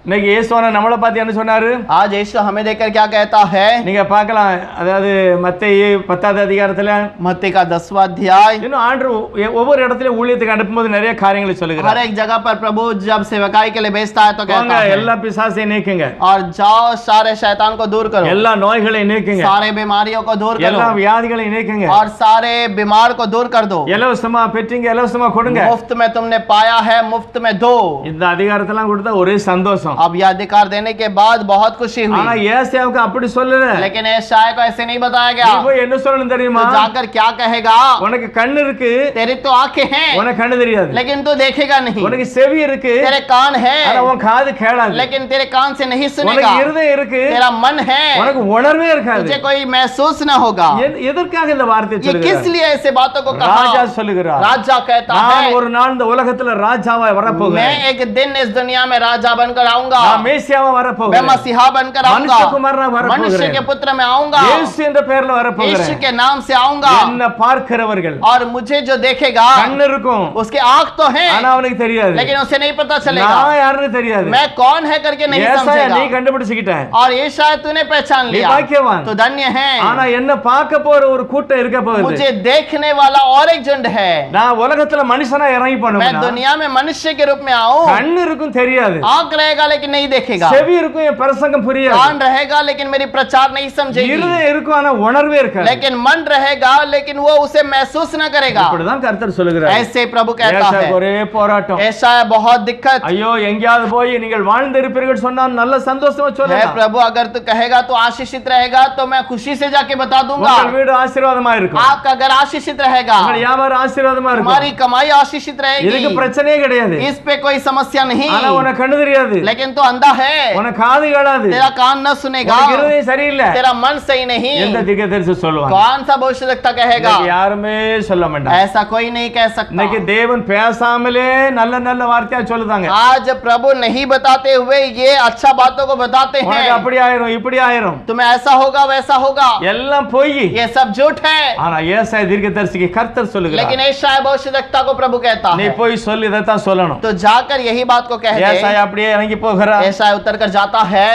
இன்னைக்கு இயேசுவான நம்மளை பார்த்து என்ன சொன்னாரு? आज यीशु हमें देखकर क्या कहता है? நீங்க பார்க்கலாம், அதாவது மத்தேயு 10வது அதிகாரத்துல, मत्ती का 10वां अध्याय, இன்னும் ஆண்டவர் ஒவ்வொரு இடத்துலயும் ஊழியத்துக்கு அனுப்பும்போது நிறைய காரியங்களை हर சொல்லுகிறார். एक जगह पर प्रभु जब सेवकाई के लिए भेजता है तो வாங்க कहता है, எல்லா பிசாசையும் நீக்குங்க, और जाओ सारे शैतान को दूर करो, எல்லா நோய்களையும் நீக்குங்க, सारे बीमारियों को दूर எல்லா करो, வியாதிகளையும் நீக்குங்க, और सारे बीमार को दूर कर दो, இலவசமா பெற்றீங்க இலவசமா கொடுங்க. मुफ्त में तुमने पाया है मुफ्त में दो। இந்த அதிகாரத்தெல்லாம் கொடுத்தா ஒரே சந்தோஷம். अब यह अधिकार देने के बाद बहुत खुशी ஆனா हुई, ஏசாயாவுக்கு அப்படி சொல்லல. लेकिन यशायाह को ऐसे नहीं बताया நீ गया। போய் என்ன சொல்லணும் தெரியுமா? तो जाकर क्या कहेगा? உனக்கு கண்ணு இருக்கு, तेरी तो आंखें हैं உனக்கு கண்ணு தெரியாது. लेकिन तू देखेगा नहीं, உனக்கு செவி இருக்கு, तेरे कान है ஆனா உன் காது கேளாது. लेकिन तेरे कान से नहीं உனக்கு सुनेगा, இருதயம் இருக்கு, तेरा मन है உனக்கு உணர்வே இருக்காது. तुझे कोई महसूस ना होगा। எதற்காக இந்த வார்த்தை ये किस சொல்லுகிறார்? लिए ऐसे बातों को ராஜா कहा? சொல்லுகிறார், राजा कहता நான் है, ஒரு நாள் இந்த உலகத்துல ராஜாவாய் வரப்போகிறேன், मैं एक दिन इस दुनिया में राजा बनकर आऊंगा, நான் மேசியாவா मैं வரப்போகிறேன், मसीहा बनकर आऊंगा, மனுஷ குமாரனா வரப்போகிறேன், मनुष्य के पुत्र में आऊंगा, இயேசு என்ற பெயர்ல यीशु வரப்போகிறேன். के नाम से आऊंगा, என்ன பார்க்கிறவர்கள் और मुझे जो देखेगा கண்ணு இருக்கும், उसके आंख तो है ஆனா அவனுக்கு தெரியாது, लेकिन उसे नहीं पता चलेगा நான் யாருன்னு தெரியாது. मैं कौन है करके नहीं ஏசாயா நீ समझेगा। கண்டுபிடிச்சிட்ட, और ये शायद तूने पहचान நீ लिया பாக்கியவான். तो धन्य है। ஆனா என்ன பார்க்க போற ஒரு கூட்டம் இருக்க போகுது. मुझे देखने वाला और एक झुंड है, நான் உலகத்துல மனுஷனா இறங்கி मैं பண்ணுவேன், दुनिया में मनुष्य के रूप में आऊं, கண்ணு இருக்கும் தெரியாது, आंख रहेगा लेकिन नहीं देखेगा, செவி இருக்கும் என் பிரசங்கம் புரியாது, कान रहेगा लेकिन मेरी प्रचार नहीं समझेगी, இருதயம் இருக்கும் ஆனா உணர்வே இருக்காது. लेकिन मन रहेगा लेकिन वो उसे महसूस न करेगा। இப்படிதான் கர்த்தர் சொல்லுகிறார். ऐसे प्रभु कहता ஏசாயா है, ஒரே போராட்டம், ऐसा है बहुत दिक्कत ஐயோ எங்கேயாவது போய் நீங்கள் வாழ்ந்திருப்பீர்கள் சொன்னா நல்ல சந்தோஷமா है சொல்லலாம், प्रभु, अगर तू कहेगा तो आशीषित रहेगा तो मैं खुशी से जाके बता दूंगा, உங்கள் வீடு ஆசீர்வாதமா இருக்கும், आपका घर आशीषित रहेगा, உங்கள் வியாபாரம் ஆசீர்வாதமா இருக்கும், हमारी कमाई आशीषित இதுக்கு रहेगी, பிரச்சனையே கிடையாது. इस पे कोई समस्या नहीं, ஆனா உனக்கு கண்ணு தெரியாது, लेकिन लेकिन तू अंधा है, உனக்கு காது கேளாது, तेरा कान न सुनेगा, உனக்கு இருதயம் சரியில்லை. तेरा मन सही नहीं। எந்த தீர்க்கதரிசி சொல்லுவாங்க? कौन सा भविष्यवक्ता कहेगा? இன்னைக்கு யாருமே சொல்ல மாட்டாங்க. ऐसा कोई नहीं कह सकता। இன்னைக்கு தேவன் பேசாமலே நல்ல நல்ல வார்த்தையா சொல்லுதாங்க. आज प्रभु नहीं बताते हुए ये अच्छा बातों को बताते உனக்கு हैं, அப்படி ஆயிரும், இப்படி ஆயிரும், तुम्हें ऐसा होगा वैसा होगा, எல்லாம் பொய். ये सब झूठ है। ஆனா ஏசாயா தீர்க்கதரிசிக்கு கர்த்தர் சொல்லுகிறார், लेकिन यशायाह भविष्यवक्ता को प्रभु कहता நீ है, போய் சொல்லி இதைத்தான் சொல்லணும். तो जाकर यही बात को कह दे। ஏசாயா அப்படியே இறங்கி போகிறார், यशायाह उतर कर जाता है,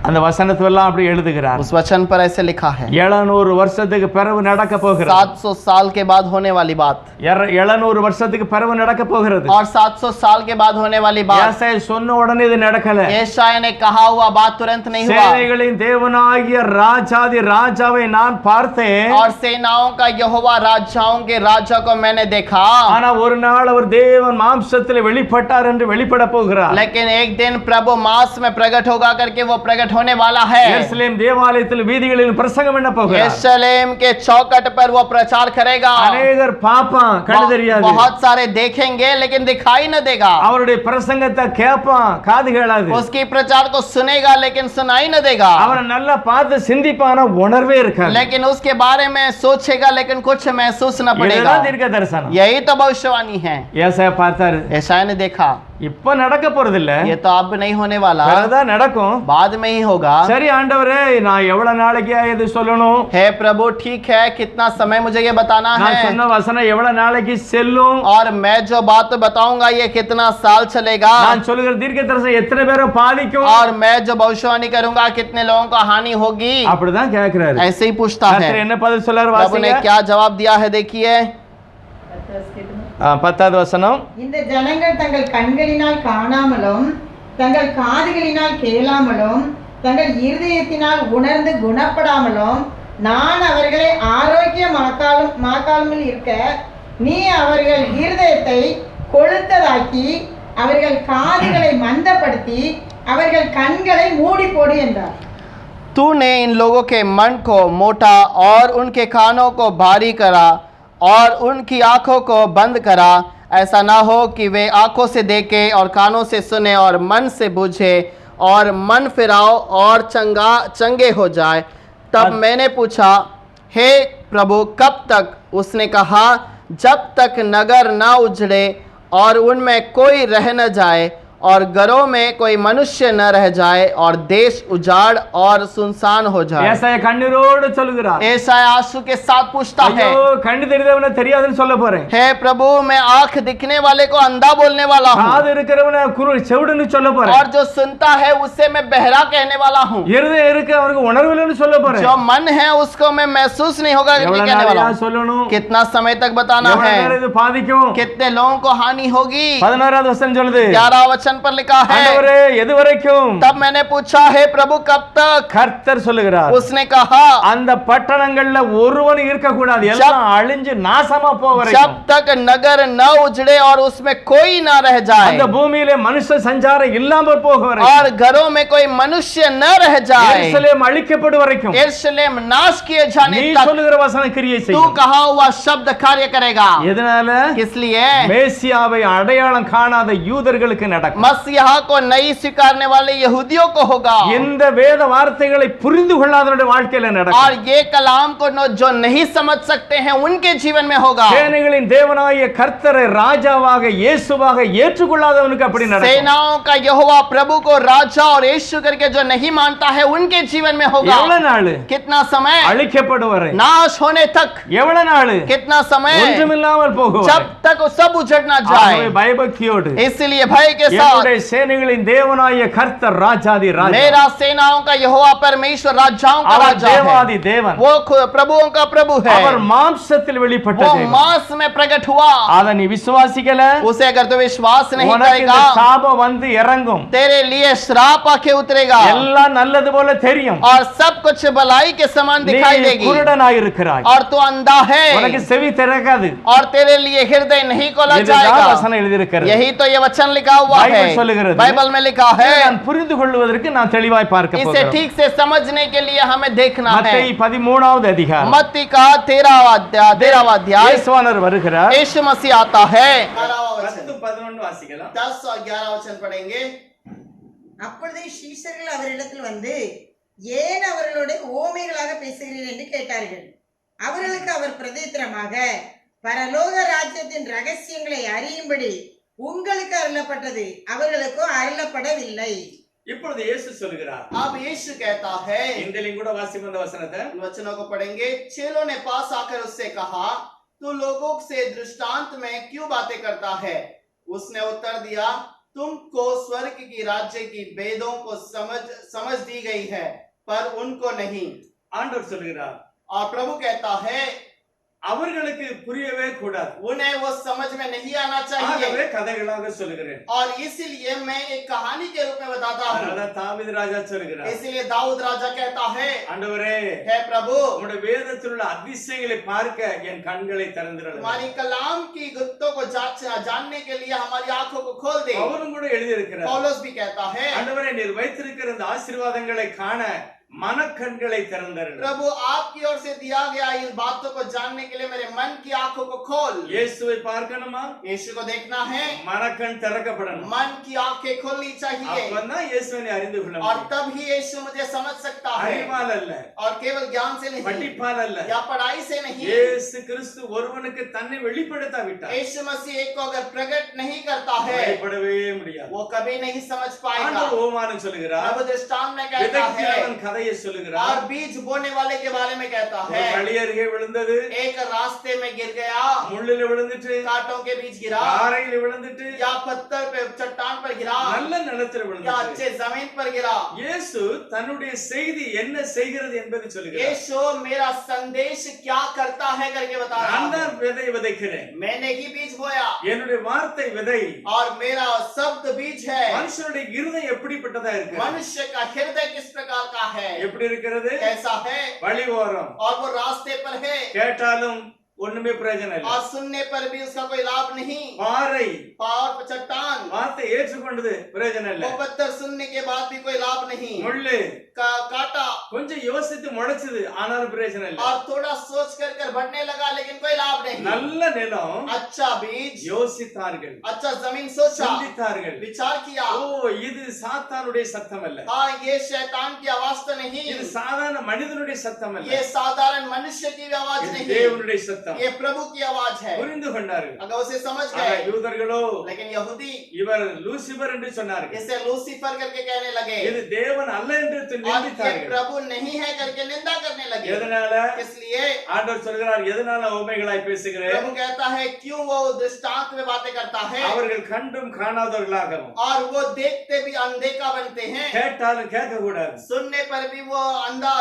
அந்த வசனத்தெல்லாம் அப்படி எழுதுகிறார். उस वचन पर ऐसे लिखा है, 700 வருஷத்துக்கு பிறகு நடக்க போகிறது. 700 साल के बाद होने वाली बात, 700 வருஷத்துக்கு பிறகு நடக்க போகிறது. और 700 साल के बाद होने वाली बात। ஏசாயா சொன்ன உடனே இது நடக்கல. यशायाह ने कहा हुआ बात तुरंत नहीं हुआ। சேனைகளின் தேவனாகிய ராஜாதி ராஜாவை நான் பார்த்தேன், और सेनाओं का यहोवा राजाओं के राजा को मैंने देखा, ஆனா ஒரு நாள் அவர் தேவன் மாம்சத்தில் வெளிப்பட்டார் என்று வெளிப்பட போகிறார். लेकिन एक दिन प्रभु मांस में प्रकट होगा करके वो प्रकट होने वाला है। எருசலேம் தேவாலயத்தில் வீதிகளில் பிரசங்கம் பண்ண போகிறார். यरूशलेम के चौखट पर वो प्रचार करेगा। அநேகர் பாப்பான், கண்ணு தெரியாது. बहुत सारे देखेंगे लेकिन दिखाई न देगा। அவருடைய பிரசங்கத்தை கேட்பான், காது கேளாது. उसकी प्रचार को सुनेगा लेकिन सुनाई न देगा। அவரை நல்லா பார்த்து சிந்திப்பான உணர்வே இருக்காது. लेकिन उसके बारे में सोचेगा लेकिन कुछ महसूस न पड़ेगा। இதுதான் தீர்க்க தரிசனம். यही तो भविष्यवाणी है। ஏசாயா பார்த்தாரு, यशायाह ने देखा, இப்ப நடக்க போறது இல்ல, ये तो अब नहीं होने वाला, பிறகுதான் நடக்கும். बाद में ही होगा। சரி ஆண்டவரே, நான் எவ்வளவு நாளைக்கு இது சொல்லணும்? हे प्रभु ठीक है, कितना समय मुझे ये बताना நான் है, சொன்ன வசனம் எவ்வளவு நாளைக்கு செல்லும்? और मैं जो बात बताऊंगा ये कितना साल चलेगा, நான் சொல்லுகிற தீர்க்க தரிசனம் எத்தனை பேரை பாதிக்கும்? और मैं जो भविष्यवाणी करूंगा कितने लोगों को हानि होगी, அப்படிதான் கேக்குறாரு. ऐसे ही पूछता है। கர்த்தர் என்ன பதில் சொல்றாரு प्रभु ने வாசிங்க. क्या जवाब दिया है देखिए, 10வது வசனம். இந்த ஜனங்கள் தங்கள் கண்களினால் காணாமலும் தங்கள் காதுகளினால் கேளாமலும் தங்கள் இருதயத்தினால் உணர்ந்து குணப்படாமலும் நான் அவர்களை ஆரோக்கியமாக்காமல் இருக்க நீ அவர்கள் இருதயத்தை கொழுத்ததாக்கி அவர்கள் காதுகளை மந்தப்படுத்தி அவர்கள் கண்களை மூடி போடு என்றார்। तूने इन लोगों के मन को मोटा और उनके कानों को भारी करा और उनकी आंखों को बंद करा, ऐसा ना हो कि वे आंखों से देखे और कानों से सुने और मन से बूझे और मन फिराओ और चंगे हो जाए। तब मैंने पूछा, हे प्रभु कब तक? उसने कहा, जब तक नगर न उजड़े और उनमें कोई रह न जाए और घरों में कोई मनुष्य न रह जाए और देश उजाड़ और सुनसान हो जाए। ஏசாயா கண்ணீரோடு சொல்லுகிறார், यशायाह आंसू के साथ पूछता है, ஐயோ கண்ணு தெரியாதவன தெரியாதுன்னு சொல்ல போறேன், हे प्रभु मैं आंख दिखने वाले को अंधा बोलने वाला हूँ, காது இருக்கிறவன குருடு செவிடுன்னு சொல்ல போறேன், और जो सुनता है उससे मैं बहरा कहने वाला हूँ, இருதயம் இருக்கு அவருக்கு உணர்வு இல்லைன்னு சொல்ல போறேன். जो मन है उसको मैं महसूस नहीं होगा करके எவ்வளவு कहने वाला நாளையா हूँ। சொல்லணும்? कितना समय तक बताना எவ்வளவு நேரம் है, இது பாதிக்கும்? कितने लोगों को हानि होगी। 11வது வசனம் சொல்லுது, 11 वचन पर लिखा है, ஆண்டவரே எது வரைக்கும்? तब मैंने पूछा, हे प्रभु कब तक? கர்த்தர் சொல்லுகிறார், उसने कहा, அந்த பட்டணங்கள்ல ஒருவன் இருக்க கூடாது, எல்லாம் அழிஞ்சு நாசமா போவரை, जब तक नगर न उजड़े और उसमें कोई न रह जाए அந்த பூமியிலே மனுஷ சஞ்சாரம் இல்லாமல் போவரை, और घरों में कोई मनुष्य न रह जाए, எருசலேம் அழிக்கப்படும் வரைக்கும் यरूशलेम नाश किए जाने நீ तक சொல்லுகிற வசனம் கிரியை तू செய்யும். कहा हुआ शब्द कार्य करेगा। எதனால? किस लिए? மேசியாவை அடையாளம் காணாத யூதர்களுக்கு நடக்கும். मसीहा को नहीं स्वीकारने वाले यहूदियों को होगा, இந்த வேத வார்த்தைகளை புரிந்து கொள்ளாதவருடைய வாழ்க்கையில और நடக்கும். ये कलाम को जो नहीं समझ सकते हैं उनके जीवन में होगा। சேனைகளின் தேவனாகிய கர்த்தரை ராஜாவாக இயேசுவாக ஏற்றுக்கொள்ளாதவனுக்கு அப்படி நடக்கும். सेनाओं का यहोवा प्रभु को राजा और यीशु करके जो नहीं मानता है उनके जीवन में होगा। எவ்வளவு நாள்? कितना समय? அழிக்கப்படும் வரை. नाश होने तक। எவ்வளவு நாள்? कितना समय? ஒன்றுமில்லாமல் போகும் வரை. जब तक वो सब उजड़ ना ஆகவே जाए। பயபக்தியோடு इसलिए भय के साथ, என்னுடைய சேனைகளின் தேவனாகிய கர்த்தர் ராஜாதி ராஜா, मेरा सेनाओं का यहोवा परमेश्वर राजाओं का அவர் राजा है, தேவாதி தேவன், वो प्रभुओं का प्रभु है, அவர் மாம்சத்தில் வெளிப்பட்ட वो தேவன். मांस में प्रकट हुआ। அத நீ விசுவாசிக்கல, उसे अगर तू विश्वास नहीं உனக்கு இந்த करेगा சாபம் வந்து இறங்கும். तेरे लिए श्राप आके उतरेगा எல்லாம் நல்லது போல தெரியும், और सब कुछ भलाई के समान நீ दिखाई देगी, குருடனாய் இருக்கிறாய், और तू अंधा है உனக்கு செவி திறக்காது. और तेरे लिए हृदय नहीं खोला இதுதான் जाएगा। வசனம் எழுதியிருக்கிறது. यही तो ये वचन लिखा हुआ है, बाइबल சொல்லுகிறது. बाइबल में लिखा है। நான் புரிந்து கொள்வதற்கு நான் தெளிவாய் பார்க்க इसे போகிறேன். ठीक से समझने के लिए हमें देखना है। மத்தேயு 13வது அதிகாரம். मत्ती का 13वां अध्याय இயேசுவானவர் வருகிறார். यीशु मसीह आता है। 10-11 11 வாசிக்கலாம். 10 और 11 वचन पढ़ेंगे। அப்பொழுது சீஷர்கள் அவரிடத்தில் வந்து ஏன் அவர்களோட ஓமைகளாக பேசுகிறீர் என்று கேட்டார்கள். அவர்களுக்கு அவர் பிரதித்திரமாக, பரலோக ராஜ்யத்தின் ரகசியங்களை அறியும்படி உங்களுக்கு அருளப்பட்டது, அவர்களுக்கோ அருளப்படவில்லை. இப்பொழுது இயேசு சொல்கிறார். अब यीशु कहता है, இந்தலிங் கூட வாசிப்போம் அந்த வசனத்தை. इन वचनों को पढ़ेंगे। चेलों ने पास आकर उससे कहा, तू लोगों से दृष्टांत में क्यों बातें करता है? उसने उत्तर दिया, तुमको स्वर्ग की राज्य की भेदों को समझ दी गई है, पर उनको नहीं। ஆண்டவர் சொல்கிறார், और प्रभु कहता है, அவர்களுக்கு புரியவே கூடாது. उन्हें वो समझ में नहीं आना चाहिए, ஆகவே கதைகளாக சொல்கிறேன். और इसीलिए मैं एक कहानी के रूप में बताता हूँ। அதனால தாவீது ராஜா சொல்கிறார், इसलिए दाऊद राजा कहता है, ஆண்டவரே, हे प्रभु, உம்முடைய வேதத்தில் உள்ள அதிசயங்களை பார்க்க என் கண்களை திறந்திரணும். हमारी कलाम की गुप्तों को जानने के लिए हमारी आंखों को खोल दे। பவுலும் கூட எழுதி இருக்கிறார், पौलुस भी कहता है, ஆண்டவரே, நீர் வைத்திருக்கிற இந்த ஆசீர்வாதங்களை காண मनकண்களை திறந்தருளும். प्रभु आपकी ओर से दिया गया इन बातों को जानने के लिए मेरे मन की आंखों को खोल। இயேசுவை பார்க்கணுமா? यीशु को देखना है, मनकண் திறக்கப்படணும். मन की आंखें खोलनी चाहिए, அப்பதான் இயேசுவை அறிந்து கொள்ள और முடியும். तब ही यीशु मुझे समझ सकता है, அறிவால் அல்ல, और केवल ज्ञान से नहीं, படிப்பால் அல்ல, या पढ़ाई से नहीं। இயேசு கிறிஸ்து ஒருவனுக்கு தன்னை வெளிப்படுத்தாவிட்டார், यीशु मसीह एक को अगर प्रकट नहीं करता है, வெளிப்படவே முடியாது. वो कभी नहीं समझ पाएगा। ஆண்டவர் ஓமானம் சொல்கிறார், प्रभु दृष्टांत में कहता है, விதைக்கிறவன் கதையை சொல்லுகிறார், और बीज बोने वाले के बारे में कहता ஒரு है, வழி அருகே விழுந்தது, एक रास्ते में गिर गया, முள்ளில விழுந்துட்டு, कांटों के बीच गिरा, பாறையில விழுந்துட்டு, या पत्थर पे चट्टान पर गिरा, நல்ல நிலத்தில் या விழுந்துட்டு. अच्छे जमीन पर गिरा। இயேசு தன்னுடைய செய்தி என்ன செய்கிறது என்பதை சொல்கிறார். यीशु मेरा संदेश क्या करता है करके बता रहा நான் है। தான் விதை விதைக்கிறேன், मैंने ही बीज बोया, என்னுடைய வார்த்தை விதை. और मेरा शब्द बीज है। மனுஷனுடைய இருதயம் எப்படிப்பட்டதா இருக்கு? मनुष्य का हृदय किस प्रकार का है, எப்படி இருக்கிறது? कैसा है, வழி ஓரம், और वो रास्ते पर है, கேட்டாலும் ஒண்ணுமே பிரயோஜனம் இல்லை. और सुनने पर भी उसका कोई लाभ नहीं। பாறை, और चट्टान, வார்த்தை ஏற்றுக்கொண்டது பிரயோஜனம் वो இல்லை. पत्थर सुनने के बाद भी कोई लाभ नहीं। முள்ளு, काटा, கொஞ்சம் யோசித்து முளைச்சது, ஆனாலும் பிரயோஜனம் இல்லை. और थोड़ा सोच कर बढ़ने लगा, लेकिन कोई लाभ नहीं। நல்ல நிலம், अच्छा बीज, யோசித்தார்கள், अच्छा जमीन, सोचा, சிந்தித்தார்கள். विचार किया, ஓ, இது சாத்தானுடைய சத்தம் அல்ல, हाँ ये शैतान की आवाज तो नहीं, இது சாதாரண மனிதனுடைய சத்தம் அல்ல, ये साधारण मनुष्य की भी आवाज இது नहीं, தேவனுடைய சத்தம். ये प्रभु की आवाज है। புரிந்து கொண்டார்கள். अगर उसे समझ ஆனா गए, யூதர்களோ लेकिन यहूदी இவர் லூசிபர் என்று சொன்னார்கள், इसे लूसीफर करके कहने लगे, இது தேவன் அல்ல என்று और ये நிந்தித்தார்கள். प्रभु नहीं है करके निंदा करने लगे। எதனால? इसलिए ஆண்டவர் சொல்கிறார், எதனால உமைகளாய் பேசுகிறேன்? प्रभु कहता है, क्यों वो दृष्टांत में बातें करता है, அவர்கள் கண்டும் காணாதவர்களாகவும், और वो देखते भी अनदेखा बनते हैं, கேட்டாலும் கேட்க கூடாது, सुनने पर भी वो अंधा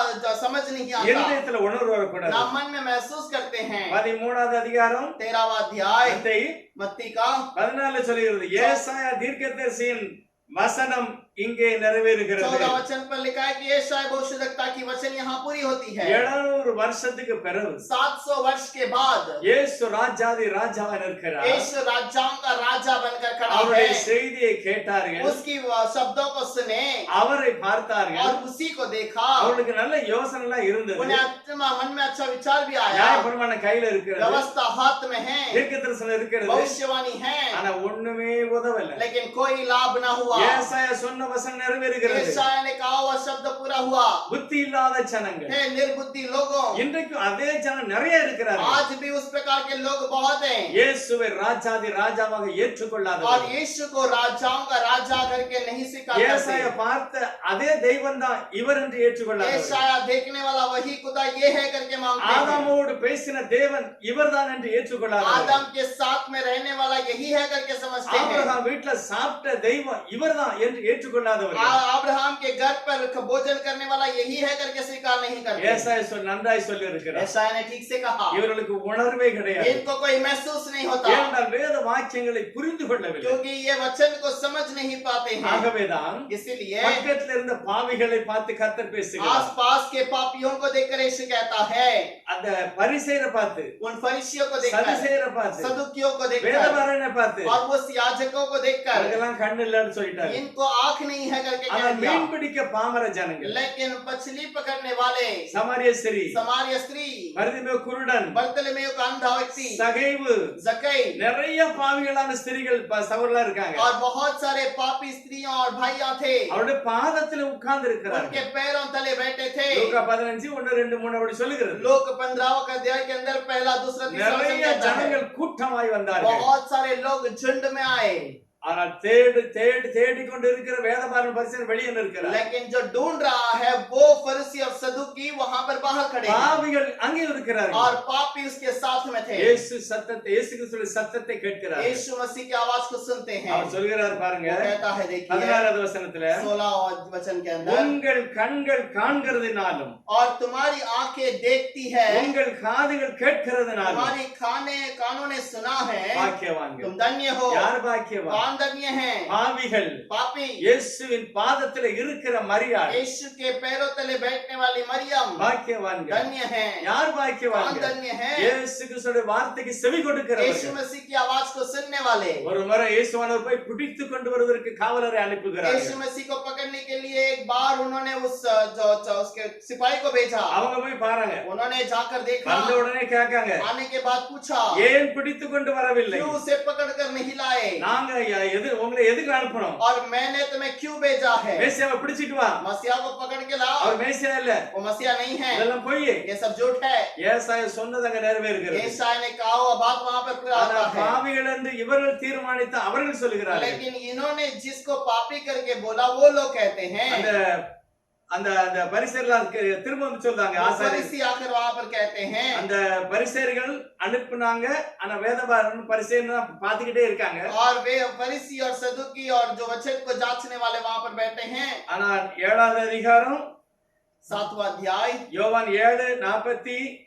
समझ नहीं आता, இருதயத்துல உணர்வு வரக்கூடாது. ना मन में महसूस करते हैं। 13வது அதிகாரம் 13वां अध्याय மத்தேயு मत्ती का 14 சொல்கிறது, ஏசாயா தீர்க்கதரிசியின் வசனம் இங்கே நிறைவேறுகிறது. 14 वचन पर लिखा है कि यशायाह भविष्यद्वक्ता की वचन यहाँ पूरी होती है। 700 வருஷத்துக்கு பிறகு 700 वर्ष के बाद இயேசு ராஜாதி ராஜாவாக இருக்கிறார். यीशु राजाओं का राजा बनकर खड़ा அவருடைய है। செய்தியை கேட்டார்கள், उसकी शब्दों को सुने, அவரை பார்த்தார்கள், और उसी को देखा, அவர்களுக்கு நல்ல யோசனை எல்லாம் இருந்தது. उन्हें मन में अच्छा विचार भी आया, நியாயப்பிரமாணம் கையில இருக்கிறது, व्यवस्था हाथ में है, தீர்க்கதரிசனம் இருக்கிறது, भविष्यवाणी है, ஆனா ஒண்ணுமே உதவல. लेकिन कोई लाभ न हुआ। ஏசாயா சொன்ன வசனம் நிறைவேறுகிறது. यशायाह ने कहा हुआ शब्द पूरा हुआ। புத்தி இல்லாத ஜனங்கள், हे निर्बुद्धि लोगों, இன்றைக்கு அதே ஜனம் நிறைய இருக்கிறார்கள். आज भी उस प्रकार के लोग बहुत हैं, இயேசுவை ராஜாதி ராஜாவாக और ஏற்றுக்கொள்ளாதவர்கள். यीशु को राजाओं का राजा करके नहीं स्वीकार ஏசாயா करते। பார்த்த அதே தெய்வம் தான் இவர் என்று ஏற்றுக்கொள்ளாதவர்கள். यशायाह देखने वाला वही खुदा ये है करके मानते हैं। ஆதாமோடு பேசின தேவன் இவர்தான் என்று ஏற்றுக்கொள்ளாதவர்கள். आदम के साथ में रहने वाला यही है करके समझते हैं। ஆபிரகாம் வீட்ல சாப்பிட்ட தெய்வம் இவர்தான் என்று ஏற்றுக்கொள்ளாதவர்கள். अब्राहम के घर पर भोजन करने वाला यही है करके स्वीकार नहीं करते। ஏசாயா நன்றாய் சொல்லி இருக்கிறார், यशायाह ने ठीक से कहा, இவர்களுக்கு உணர்வே கிடையாது. इनको कोई महसूस नहीं होता, ஏனென்றால் வேத வாக்கியங்களை புரிந்து கொள்ளவில்லை. क्योंकि ये वचन को समझ नहीं पाते हैं। ஆகவேதான் इसीलिए பக்கத்துல இருந்த பாவிகளை பார்த்து கர்த்தர் பேசுகிறார். आसपास के पापियों को देखकर यीशु कहता है, அந்த பரிசேயரை பார்த்து, उन फरीसियों को देखकर, சதுசேயரை பார்த்து, सदुकियों को देखकर, வேதபாரனை பார்த்து, और वो याजकों को देखकर, அவங்கெல்லாம் கண்ணு இல்லைன்னு சொல்லிட்டாரு. इनको आंख नहीं है करके ஆனா कह दिया। மீன் பிடிக்க பாமர ஜனங்கள், लेकिन मछली पकड़ने वाले சமாரிய ஸ்திரீ, சமாரிய ஸ்திரீ, பரிதிமேயு குருடன், बर्तलमेयु का अंधा व्यक्ति, சகைவு, जक्कई, நிறைய பாவிகளான ஸ்திரீகள் சகோதரர்களா இருக்காங்க. और बहुत सारे पापी स्त्रियां और भाइयां थे, அவருடைய பாதத்துல உட்கார்ந்து இருக்கிறார்கள். उनके पैरों तले बैठे थे। லூக்கா 15 1 2 3 அப்படி சொல்லுகிறது. लोक 15 अध्याय के अंदर पहला दूसरा तीसरा वचन நிறைய कहता है, ஜனங்கள் கூட்டமாய் வந்தார்கள். बहुत सारे लोग झुंड में आए, ஆனால் தேடிக்கொண்டு இருக்கிற வேதபாரன் பரிசேயன் வெளியே இருக்கிறார். लेकिन जो ढूंढ रहा है वो फरीसी और सदूकी वहां पर बाहर खड़े हैं, பாவிகள் அங்கே இருக்கிறார்கள். और पापी उसके साथ में थे। இயேசு கிறிஸ்துவின் சத்தத்தை கேட்கிறார். यीशु मसीह की आवाज को सुनते हैं। அவர் சொல்கிறார் பாருங்க, वो कहता है, देखिए 16வது வசனத்துல, 16 वचन के अंदर, உங்கள் கண்கள் காண்கிறதுனாலும், और तुम्हारी आंखें देखती है, உங்கள் காதுகள் கேட்கிறதுனாலும் तुम्हारी कानों ने सुना है, பாக்கியவான்கள். तुम धन्य हो। யார் பாக்கியவான்? कौन धन्य है? பாவிகள். पापी। இயேசுவின் பாதத்துல இருக்கிற மரியாள் यीशु के पैरों तले बैठने वाली मरियम பாக்கியவான்கள். धन्य है। யார் कौन பாக்கியவான்கள்? धन्य है? இயேசு கிறிஸ்துவின் வார்த்தைக்கு செவி यीशु கொடுக்கிறவர்கள். मसीह की आवाज को सुनने वाले। ஒரு முறை இயேசுவானவர் போய் பிடித்து கொண்டு வருவதற்கு காவலரை அனுப்புகிறார். यीशु मसीह को पकड़ने के लिए एक बार उन्होंने उसके सिपाही को भेजा। அவங்க போய் பாருங்க, उन्होंने जाकर देखा, வந்த உடனே கேட்காங்க, आने के बाद पूछा, ஏன் பிடித்து கொண்டு வரவில்லை? क्यों उसे पकड़कर नहीं लाए, நாங்க உங்களை எதுக்கு அனுப்பணும்? और मैंने तुम्हें क्यों भेजा है? மேசியாவை பிடிச்சிட்டு வா. मसीहा को पकड़ के लाओ। அவர் மேசியா இல்ல, वो मसीहा नहीं है, இதெல்லாம் பொய். ये सब झूठ है। ஏசாயா சொன்னது அங்க நிறைவேறுகிறது. यशायाह ने कहा हुआ बात वहां पर पूरा ஆனா होता है। பாவிகள் என்று இவர்கள் தீர்மானித்த அவர்கள் சொல்லுகிறார்கள். लेकिन इन्होंने जिसको पापी करके बोला वो लोग कहते हैं, அந்த அந்த அந்த பரிசேயர்கள் திரும்ப வந்து சொல்றாங்க, ஆசாரியர் फरीसी आकर वहां पर कहते हैं, அந்த பரிசேயர்கள் அனுப்புனாங்க, ஆனா வேதபாரன் பரிசேயன் பாத்துக்கிட்டே இருக்காங்க. और वे फरीसी और सदूकी और जो वचन को जांचने वाले वहां पर बैठे हैं। ஆனா 7வது அதிகாரம் 7वां अध्याय யோவான் 7:46வது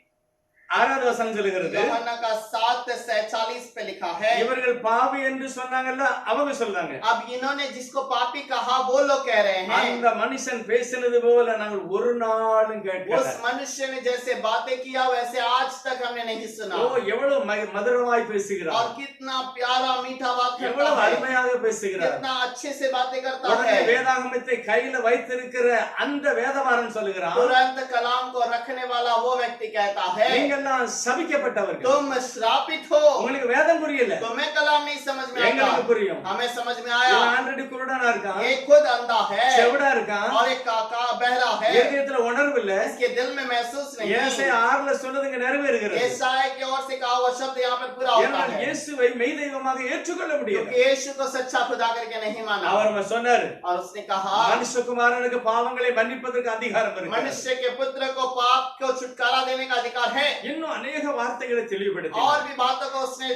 வசனம் சொல்லுகிறது, यूहन्ना का 7:47 पे लिखा है, இவர்கள் பாவி என்று சொன்னாங்கல்ல, அவங்க சொல்றாங்க, अब इन्होंने जिसको पापी कहा वो लोग कह रहे हैं, அந்த மனுஷன் பேசினது போல நாங்கள் ஒரு நாளும் கேட்கல. उस मनुष्य ने जैसे बातें किया वैसे आज तक हमने नहीं सुना। ஓ எவ்வளவு மதுரமாய் பேசுகிறார், और कितना प्यारा मीठा बात எவ்வளவு करता है, அருமையாக பேசுகிறார். कितना अच्छे से बातें करता உடனே है। வேதாகமத்தை கையில வைத்திருக்கிற அந்த வேதபாரன் சொல்லுகிறான், तुरंत कलाम को रखने वाला वो व्यक्ति कहता है, நீங்கெல்லாம் சபிக்கப்பட்டவர்கள், तुम श्रापित हो। உங்களுக்கு வேதம் புரியல, तुम्हें कलाम नहीं समझ में எங்களுக்கு आता, புரியும். हमें समझ में आया। இவன் ஆல்ரெடி குருடனா இருக்கான், ये खुद अंधा है செவிடா இருக்கான், और एक काका बहरा है, இதயத்துல உணர்வு இல்ல. इसके दिल में महसूस नहीं। ஏசாயா 6ல சொன்னதுங்க நிறைவேறுகிறது. यशायाह की ओर से कहा हुआ शब्द यहाँ पर पूरा होता ஏனால் है, இயேசுவை மெய் தெய்வமாக ஏற்றுக்கொள்ள முடியாது. क्योंकि यीशु को सच्चा खुदा करके नहीं माना। அவர் சொன்னார், और उसने कहा, மனுஷகுமாரனுக்கு பாவங்களை மன்னிப்பதற்கு அதிகாரம் இருக்கு. मनुष्य के पुत्र को पाप को छुटकारा देने का अधिकार है। இன்னும் अनेक வார்த்தைகளை தெளிவுபடுத்தி और भी बातों को उसने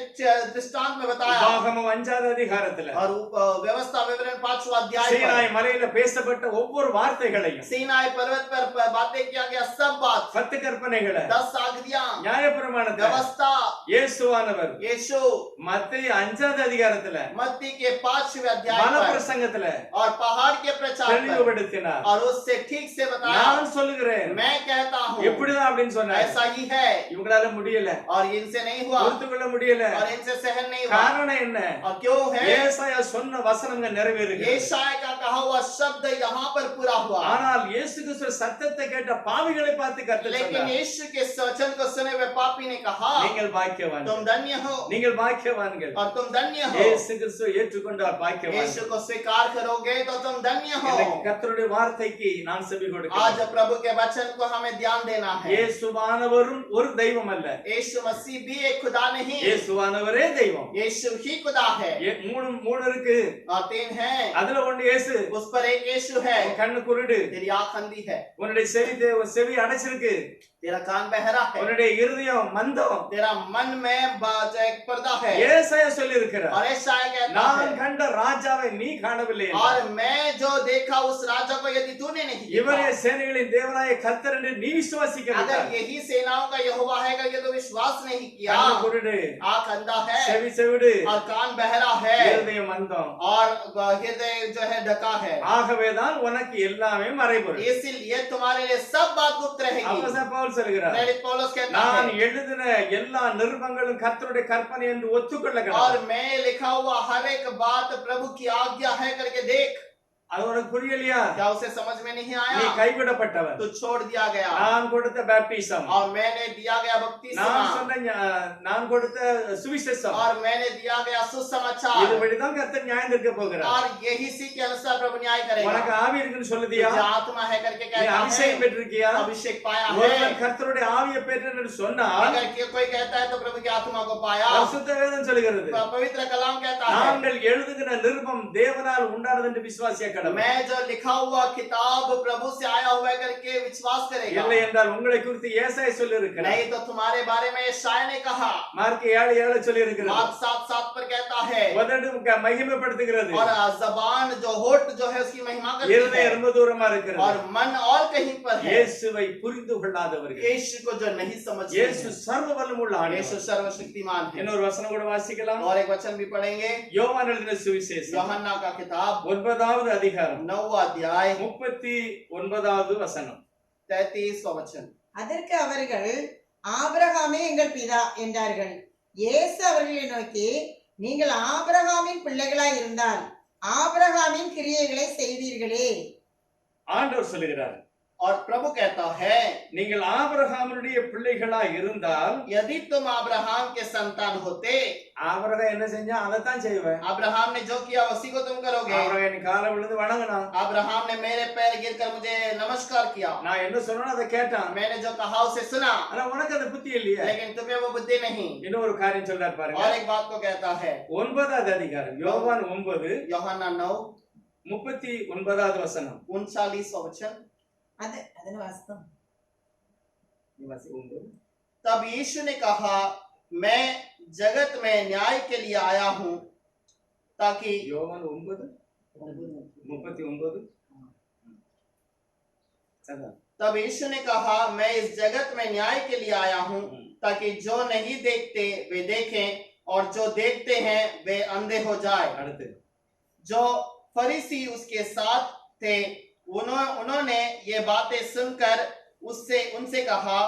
दृष्टांत में बताया। உபாகமம் 5வது அதிகாரத்துல और व्यवस्था विवरण 5वां अध्याय சீனாய் மலையில பேசப்பட்ட ஒவ்வொரு வார்த்தைகளையும், सीनाई पर्वत पर बातें किया गया सब बात, 10 கற்பனைகளை, 10 आज्ञा, நியாயப்பிரமாணத்தை, व्यवस्था, இயேசுவானவர் यीशु மத்தேயு 5வது அதிகாரத்துல मत्ती के 5वें अध्याय பல पर பிரசங்கத்துல और पहाड़ के प्रचार पर தெளிவுபடுத்தினார். और उससे ठीक से बताया, நான் சொல்லுகிறேன், मैं कहता हूँ எப்படிதான் அப்படின்னு சொன்னார். ऐसा ही है। இவங்களால முடியல, और इनसे नहीं हुआ, பொறுத்துக்கொள்ள முடியல. और इनसे सहन नहीं हुआ। காரணம் என்ன? और क्यों है? ஏசாயா சொன்ன வசனங்கள் நிறைவேறுகிறது. यशायाह का कहा हुआ शब्द यहाँ पर पूरा हुआ। ஆனால் இயேசு கிறிஸ்து சத்தத்தை கேட்ட பாவிகளை பார்த்து கர்த்தர் लेकिन சொன்னார், यीशु के वचन को सुने हुए पापी ने कहा, நீங்கள் பாக்கியவான்கள், तुम धन्य हो, நீங்கள் பாக்கியவான்கள். और तुम धन्य हो। இயேசு கிறிஸ்துவை ஏற்றுக்கொண்டால் பாக்கியவான்கள். यीशु को स्वीकार करोगे तो तुम धन्य हो। இன்னைக்கு கர்த்தருடைய வார்த்தைக்கு நான் செவி आज கொடுக்கிறேன். प्रभु के वचन को हमें ध्यान देना है। இயேசுவானவரும் ஒரு தெய்வம் அல்ல, यीशु मसीह भी एक खुदा नहीं, இயேசுவானவரே தெய்வம். यीशु ही खुदा है। மூணு இருக்கு, और 3 है, அதுல ஒண்ணு இயேசு. उस पर एक यीशु है। உன் கண்ணு குருடு, तेरी आंख अंधी है, உன்னுடைய செவி அடைச்சிருக்கு, तेरा कान बहरा है, உன்னுடைய இருதயம் மந்தம். तेरा मन में एक पर्दा है। ஏசாயா சொல்லி இருக்கிறார், और यशायाह कहता நான் है, கண்ட ராஜாவை நீ காணவில்லை, और मैं जो देखा उस राजा को यदि तूने नहीं இவரே देखा, சேனைகளின் தேவனாய கர்த்தர் என்று நீ விசுவாசிக்கவில்லை. अगर यही सेनाओं का यहोवा है करके तो विश्वास नहीं किया। கண்ணு குருடு, आंख अंधा है, செவி செவிடு, और कान बहरा है, இருதயம் மந்தம். और हृदय जो है ढका है। ஆகவேதான் உனக்கு எல்லாமே மறைபொருள். इसीलिए तुम्हारे लिए सब बात गुप्त रहेगी। அப்போஸ்தலன் பவுல் சொல்கிறார், प्रेरित पौलुस कहता நான் है, எழுதின எல்லா நிருபங்களும் கர்த்தருடைய கற்பனை என்று ஒத்துக்கொள்ள और मैं लिखा हुआ हर एक बात प्रभु की आज्ञा है करके देख। அது உனக்கு புரியலையா? क्या उसे समझ में नहीं நீ आया? கைவிடப்பட்டவன். तो छोड़ दिया गया நான் கொடுத்த பேப்டிசம், और मैंने दिया गया बपतिस्मा நான் கொடுத்த சுவிசேஷம், और मैंने दिया गया सुसमाचार இதுபடிதான் கர்த்தர் நியாயம் தீர்க்க போகிறார். और यही सी के अनुसार प्रभु न्याय करेगा। உனக்கு ஆவி இருக்குன்னு சொல்லுதியா? जो आत्मा है करके நீ कहता அபிஷேகம் है, பெற்றிருக்கியா? अभिषेक पाया ஒருவன் है। கர்த்தருடைய ஆவியை பெற்றேன்னு சொன்னால் अगर कोई कहता है तो प्रभु की आत्मा को पाया, பரிசுத்த வேதம் சொல்கிறது, पवित्र कलाम कहता है, நாங்கள் எழுதுகிற நிருபம் தேவனால் உண்டானது என்று விசுவாசிக்க கடமை. मैं जो लिखा हुआ किताब प्रभु से आया हुआ है करके विश्वास करेगा। இல்லை என்றால் उங்களை குறித்து ஏசாயா சொல்லி இருக்கிறார். नहीं तो तुम्हारे बारे में यशायाह ने कहा, மார்க் 7:7 சொல்லி இருக்கிறார். मार्क 7:7 पर कहता है, உதடு மகிமைப்படுத்துகிறது, और जबान जो होठ जो है उसकी महिमा करती இருதயம் है, ரொம்ப தூரமா இருக்கிறது. और मन और कहीं पर है। இயேசுவை புரிந்து கொள்ளாதவர்கள், यीशु को जो नहीं समझते இயேசு हैं, சர்வ வல்லமுள்ள यीशु ஆண்டவர். सर्वशक्तिमान है। இன்னொரு வசனம் கூட வாசிக்கலாம். और एक वचन भी पढ़ेंगे, யோவான் எழுதின சுவிசேஷம் யோहन्ना का किताब 9வது அதிகாரம் 9वां अध्याय 39வது வசனம். 33वां वचन। அதற்கு அவர்கள் ஆபிரகாமே எங்கள் பிதா என்றார்கள். இயேசு அவர்களை நோக்கி, நீங்கள் ஆபிரகாமின் பிள்ளைகளாய் இருந்தால் ஆபிரகாமின் கிரியைகளை செய்வீர்களே. ஆண்டவர் சொல்லுகிறார், और प्रभु कहता है, நீங்கள் ஆபிரகாமுடைய பிள்ளைகளா இருந்தால், यदि तुम अब्राहम के संतान होते, ஆபிரகாம் என்ன செஞ்சா அதைத்தான் செய்வேன். अब्राहम ने जो किया उसी को तुम करोगे। ஆபிரகாம் என் காலை விழுந்து வணங்கினான், अब्राहम ने मेरे पैर गिरकर मुझे नमस्कार किया। நான் என்ன சொன்னேனோ அதை கேட்டான். मैंने जो कहा उसे सुना, ஆனா உனக்கு அந்த புத்தி இல்லையா? लेकिन तुम्हें वो बुद्धि नहीं। இன்னொரு காரியம் சொல்றார் பாருங்க. और एक बात को कहता है, 9வது அதிகாரம் யோவான் 9 यूहन्ना 9 39வது வசனம். 39वां वचन। அதன வாஸ்தவம். तब यीशु ने कहा, मैं जगत में न्याय के लिए आया हूं ताकि யோவான் 9:39. तब यीशु ने कहा, मैं इस जगत में न्याय के लिए आया हूं ताकि जो नहीं देखते वे देखें और जो देखते हैं वे अंधे हो जाए। அடுத்து जो फरीसी उसके साथ थे उन्होंने ये बातें सुनकर उनसे कहा,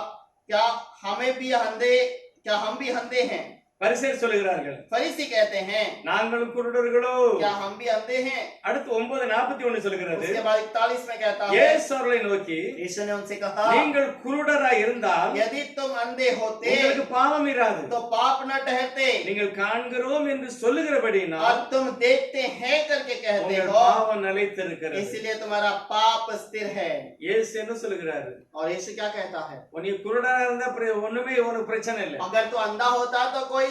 क्या हम भी अंधे हैं? பரிசேயர் சொல்லுகிறார்கள், फरीसी कहते हैं, நாங்களும் குருடர்களோ? क्या हम भी अंधे हैं? அடுத்து 9:41 சொல்லுகிறது, उसके बाद 41 में कहता है, இயேசு அவர்களை நோக்கி, यीशु ने उनसे कहा, நீங்கள் குருடராய் இருந்தால் यदि तुम अंधे होते உங்களுக்கு பாவம் இராது. तो पाप न ठहरते, நீங்கள் காண்கிறோம் என்று சொல்லுகிறபடினால் और तुम देखते हैं करके कहते உங்கள் हो, பாவம் நிலைத்திருக்கிறது. इसलिए तुम्हारा पाप स्थिर है। இயேசு என்ன சொல்லுகிறாரு? और यीशु क्या कहता है, நீ குருடரா இருந்தா ஒண்ணுமே உனக்கு பிரச்சனை இல்லை. अगर तू अंधा होता तो कोई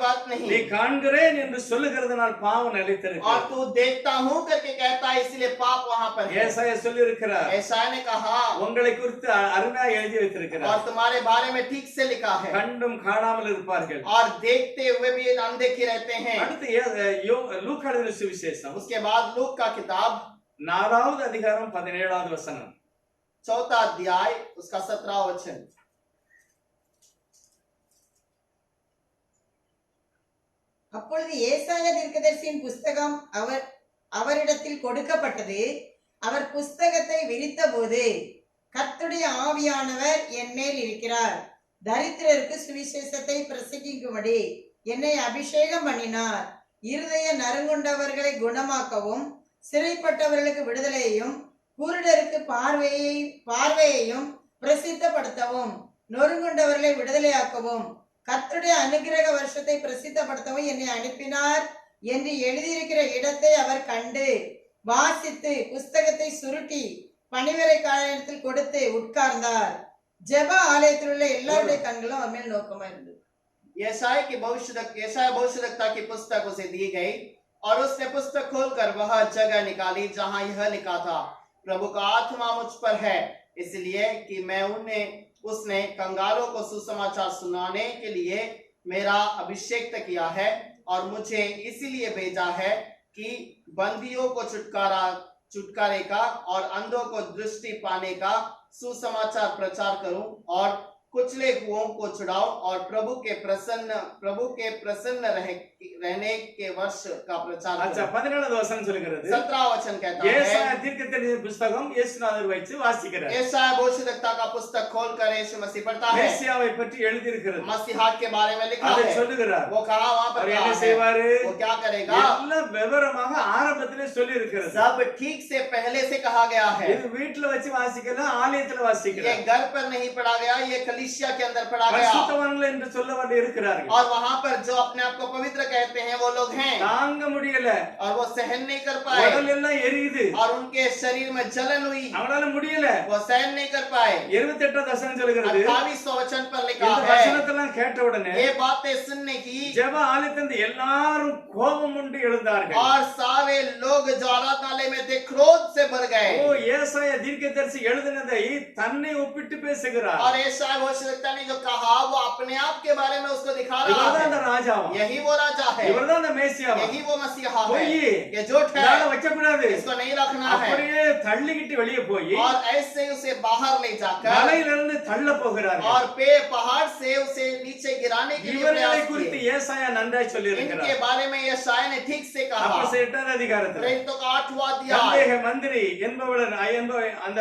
बात நீ नहीं, காண்கிறேன் என்று சொல்லுகிறதுனால் பாவம் நிலைத்திருக்கு. और तू देखता हूं करके कहता है इसलिए पाप वहां पर है। ஏசாயா சொல்லி இருக்கிறார், ऐसा ने कहा, உங்களை குறித்து அருமையா எழுதி और வைத்திருக்கிறார். तुम्हारे बारे में ठीक से लिखा है, கண்டும் காணாமல் இருப்பார்கள். और देखते हुए भी अनदेखे रहते हैं। அடுத்து லூக்கா எழுதின சுவிசேஷம் उसके बाद लूक का किताब 4வது அதிகாரம் 17வது வசனம். 4 अध्याय उसका 17वां वचन। அப்பொழுது ஏசாயா தீர்க்கதரிசியின் புஸ்தகம் அவரிடத்தில் கொடுக்கப்பட்டது. அவர் புஸ்தகத்தை விரித்தபோது, கர்த்தருடைய ஆவியானவர் என் மேல் இருக்கிறார், தரித்திரருக்கு சுவிசேஷத்தை பிரசங்கிக்கும்படி என்னை அபிஷேகம் பண்ணினார், இருதய நறுங்குண்டவர்களை குணமாக்கவும், சிறைப்பட்டவர்களுக்கு விடுதலையையும், குருடருக்கு பார்வையையும் பிரசித்தப்படுத்தவும், நொறுங்குண்டவர்களை விடுதலையாக்கவும், கர்த்தருடைய அனுக்கிரக வருஷத்தை பிரசித்தப்படுத்தவும் என்னை அனுப்பினார் என்று எழுதியிருக்கிற இடத்தை அவர் கண்டு வாசித்து புஸ்தகத்தை சுருட்டி பணிவிடைக்காரத்தில் கொடுத்து உட்கார்ந்தார். ஜெப ஆலயத்தில் உள்ள எல்லாருடைய கண்களும் அவர் மேல் நோக்கமா இருந்தது. यशायाह भविष्यद्वक्ता की पुस्तक उसे दी गई और उसने पुस्तक खोलकर वह जगह निकाली जहां यह लिखा था, प्रभु का आत्मा मुझ पर है, इसलिए कि मैं उसने कंगालों को सुसमाचार सुनाने के लिए मेरा अभिषेक किया है, और मुझे इसलिए भेजा है कि बंदियों को छुटकारे का और अंधों को दृष्टि पाने का सुसमाचार प्रचार करूं, और कुचले हुओं को छुड़ाऊं, और प्रभु के प्रसन्न रहने के वर्ष का प्रचार अच्छा किया। 17வது வசனம் சொல்கிறது 17वां वचन कहता ஏசாயா है, தீர்க்கதரிசி புத்தகம் இயேசுநாதர் வச்சு வாசிக்கிறார் यशायाह भविष्यद्वक्ता का पुस्तक खोलकर यीशु मसीह पढ़ता है, மேசியாவை பற்றி எழுதி இருக்கிறது मसीहा के बारे में लिखा அதை है। சொல்லுகிறார் वो कहा वहां पर அவர் कहा என்ன है, செய்வாரு वो क्या करेगा? எல்லாம் விவரமாக ஆரம்பத்திலே சொல்லி இருக்கிறது सब ठीक से पहले से कहा गया है। இது வீட்டுல வச்சு வாசிக்கல ஆலயத்துல வாசிக்கல ये घर पर नहीं पढ़ा गया, ये कलीसिया के अंदर पढ़ा गया। பரிசுத்தவான்கள் என்று சொல்ல வேண்டி இருக்கிறார்கள் और वहां पर जो अपने आप को पवित्र कहते हैं वो लोग हैं, தாங்க முடியல और वो सहन नहीं कर पाए, உடல் எல்லாம் எரியுது और उनके शरीर में जलन हुई, அவனால முடியல वो सहन नहीं कर पाए। 28 வசனம் சொல்கிறது 28वां वचन पर लिखा இந்த है, வசனத்தெல்லாம் கேட்ட உடனே ये बातें सुनने की ஜெப ஆலயத்திலிருந்து எல்லாரும் கோபம் உண்டு எழுந்தார்கள் और सारे लोग जो आराधनालय में थे क्रोध से भर गए। ஓ ஏசாயா தீர்க்கதரிசி எழுதினதை தன்னை ஒப்பிட்டு பேசுகிறார் और यशायाह भविष्यद्वक्ता ने जो कहा वो अपने आप के बारे में उसको दिखा रहा இவர்தான் அந்த है। ராஜாவா यही वो राजा है, இவர்தான் அந்த மேசியாவா यही वो मसीहा है। பொய் ये झूठ இதால है, வைக்க கூடாது इसको नहीं रखना है। அப்படியே தள்ளிக்கிட்டு வெளியே போய் और ऐसे उसे बाहर ले जाकर மலையிலிருந்து தள்ள போகிறார்கள் और पहाड़ से उसे नीचे गिराने के लिए இவர்களை प्रयास குறித்து किए। ஏசாயா நன்றாய் சொல்லி इनके இருக்கிறார் बारे में यशायाह ने ठीक से कहा। அப்போஸ்தலர் 8வது அதிகாரத்தில் प्रेरितों का 8वां अध्याय, சந்தேக மந்திரி அந்த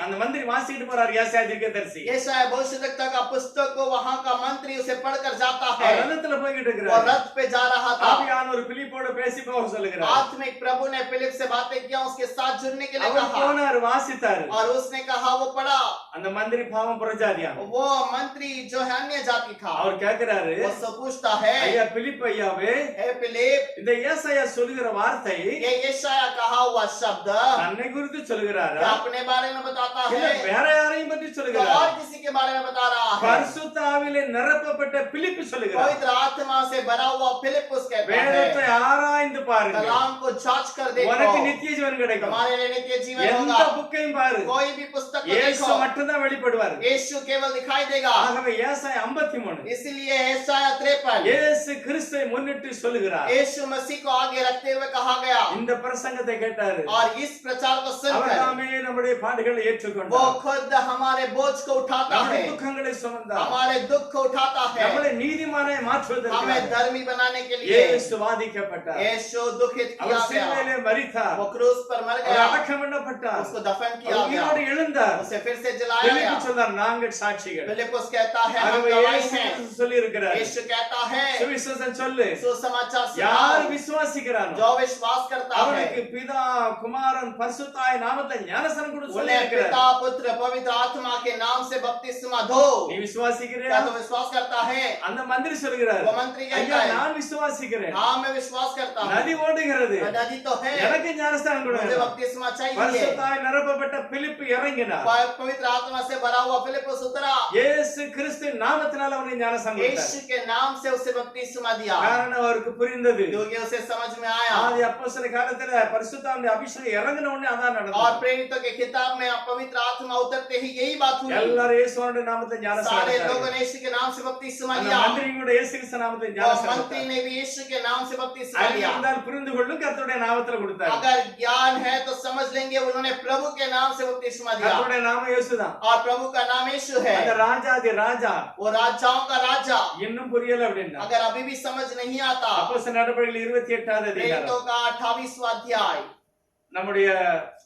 அந்த மந்திரி வாசிக்கிட்டு போறார் ஏசாயா தீர்க்கதரிசி यशायाह भविष्यद्वक्ता का पुस्तक को वहां का मंत्री उसे पढ़कर जाता है। அவர் ரதத்துல போய்கிட்டு वो இருக்கிறார் रथ पे जा रहा था। ஆவியானவர் பிலிப்போட பேசி போக சொல்லுகிறார் आत्मिक प्रभु ने फिलिप से बातें किया, उसके साथ जुड़ने के लिए அவர் कहा, போனார் வாசித்தார் और उसने कहा वो पढ़ा। அந்த மந்திரி பாவம் புறஜாதியான் वो मंत्री जो है अन्य जाति था, அவர் கேக்குறாரு वो उससे पूछता है, ஐயா பிலிப் ஐயாவே हे फिलिप, இந்த ஏசாயா சொல்லுகிற வார்த்தை ये यशायाह कहा हुआ शब्द தன்னை குறித்து சொல்லுகிறாரா क्या अपने बारे में बताता இல்ல है வேற யாரையும் பற்றி तो சொல்லுகிறாரா और किसी के बारे में बता रहा है? பரிசுத்த ஆவியிலே நிரப்பப்பட்ட பிலிப் சொல்லுகிறார் पवित्र आत्मा से भरा हुआ फिलिपुस कहता வேதத்தை है, ஆராய்ந்து பாருங்க कलाम को जांच कर உனக்கு देखो, நித்திய ஜீவன் கிடைக்கும் तुम्हारे लिए नित्य जीवन எந்த होगा। புக்கையும் பாரு कोई भी पुस्तक को இயேசு देखो, மட்டும் தான் வெளிப்படுவார் यीशु केवल दिखाई देगा। ஆகவே ஏசாயா 53 इसलिए यशायाह 53 இயேசு கிறிஸ்துவை முன்னிட்டு சொல்லுகிறார் यीशु मसीह को आगे रखते हुए कहा गया, இந்த பிரசங்கத்தை கேட்டாரு और इस प्रचार को அவர் सुनकर தாமே நம்முடைய பாடுகளை वो ஏற்றுக்கொண்டார் खुद हमारे बोझ को उठाता நம்முடைய है, துக்கங்களை சுமந்தார் हमारे दुख को उठाता है, நம்மளை நீதிமானாய் हमें மாற்றுவதற்கு धर्मी बनाने के लिए இயேசு வாதிக்கப்பட்டார் यीशु दुखित किया அவர் गया, சிலுவையிலே மரித்தார் वो क्रूस पर मर அவர் गया, அடக்கம் பண்ணப்பட்டார் उसको दफन किया அவர் गया, உயிரோடு எழுந்தார் उसे फिर से जलाया गया। பிலிப்பு சொன்னார் நாங்கள் சாட்சிகள் फिलिपुस कहता है हम ஆகவே गवाही இயேசு हैं। சொல்லி இருக்கிறார் यीशु कहता है சுவிசேஷம் சொல்லு सुसमाचार யார் सुनाओ, விசுவாசிக்கிறானோ जो विश्वास करता है அவனுக்கு பிதா குமாரன் பரிசுத்தாய் நாமத்தை ஞானஸ்நானம் கூட சொல்லி उन्हें இருக்கிறார் पिता पुत्र पवित्र आत्मा के नाम से बपतिस्मा दो। நீ விசுவாசிக்கிறியா क्या तो विश्वास करता है? அந்த மந்திரி சொல்லுகிறார் वो मंत्री कहता ஐயா है, நான் விசுவாசிக்கிறேன் हाँ मैं विश्वास करता हूँ, நதி ஓடுகிறது नदी तो है, எனக்கு ஞானஸ்நானம் मुझे கொடுங்க बपतिस्मा चाहिए। பரிசுத்தாய் நிரப்பப்பட்ட பிலிப்பு இறங்கினார் पवित्र आत्मा से भरा हुआ फिलिपुस उतरा, இயேசு கிறிஸ்து நாமத்தினால அவனை ஞானஸ்நானம் கொடுத்தார் यीशु के नाम से उसे बपतिस्मा दिया, காரணம் அவருக்கு புரிந்தது क्योंकि उसे समझ में आया। ஆதி அப்போஸ்தல காலத்துல பரிசுத்தாவின் அபிஷேகம் இறங்கின உடனே அதான் और நடந்தது प्रेरितों के खिताब में पवित्र आत्मा उतरते ही यही बात हुई, எல்லாரும் இயேசுவோட நாமத்தை ஞானஸ்நானம் सारे लोगों கொடுத்தார்கள் ने यीशु के नाम से बपतिस्मा அந்த लिया, மந்திரி கூட இயேசு கிறிஸ்து நாமத்தை और ஞானஸ்நானம் मंत्री கொடுத்தார் ने भी यीशु के नाम से बपतिस्मा அறிவு लिया। இருந்தால் புரிந்து கொள்ளும் கர்த்தருடைய நாமத்துல கொடுத்தார் अगर ज्ञान है तो समझ लेंगे, उन्होंने प्रभु के नाम से बपतिस्मा दिया, கர்த்தருடைய நாமம் இயேசுதான் और प्रभु का नाम यीशु है, அந்த ராஜாதி ராஜா वो राजाओं का राजा। இன்னும் புரியல அப்படின்னா अगर अभी भी समझ नहीं आता, அப்போஸ்தல நடபடிகள் 28வது அதிகாரம் प्रेरितों का 28वां अध्याय, நம்முடைய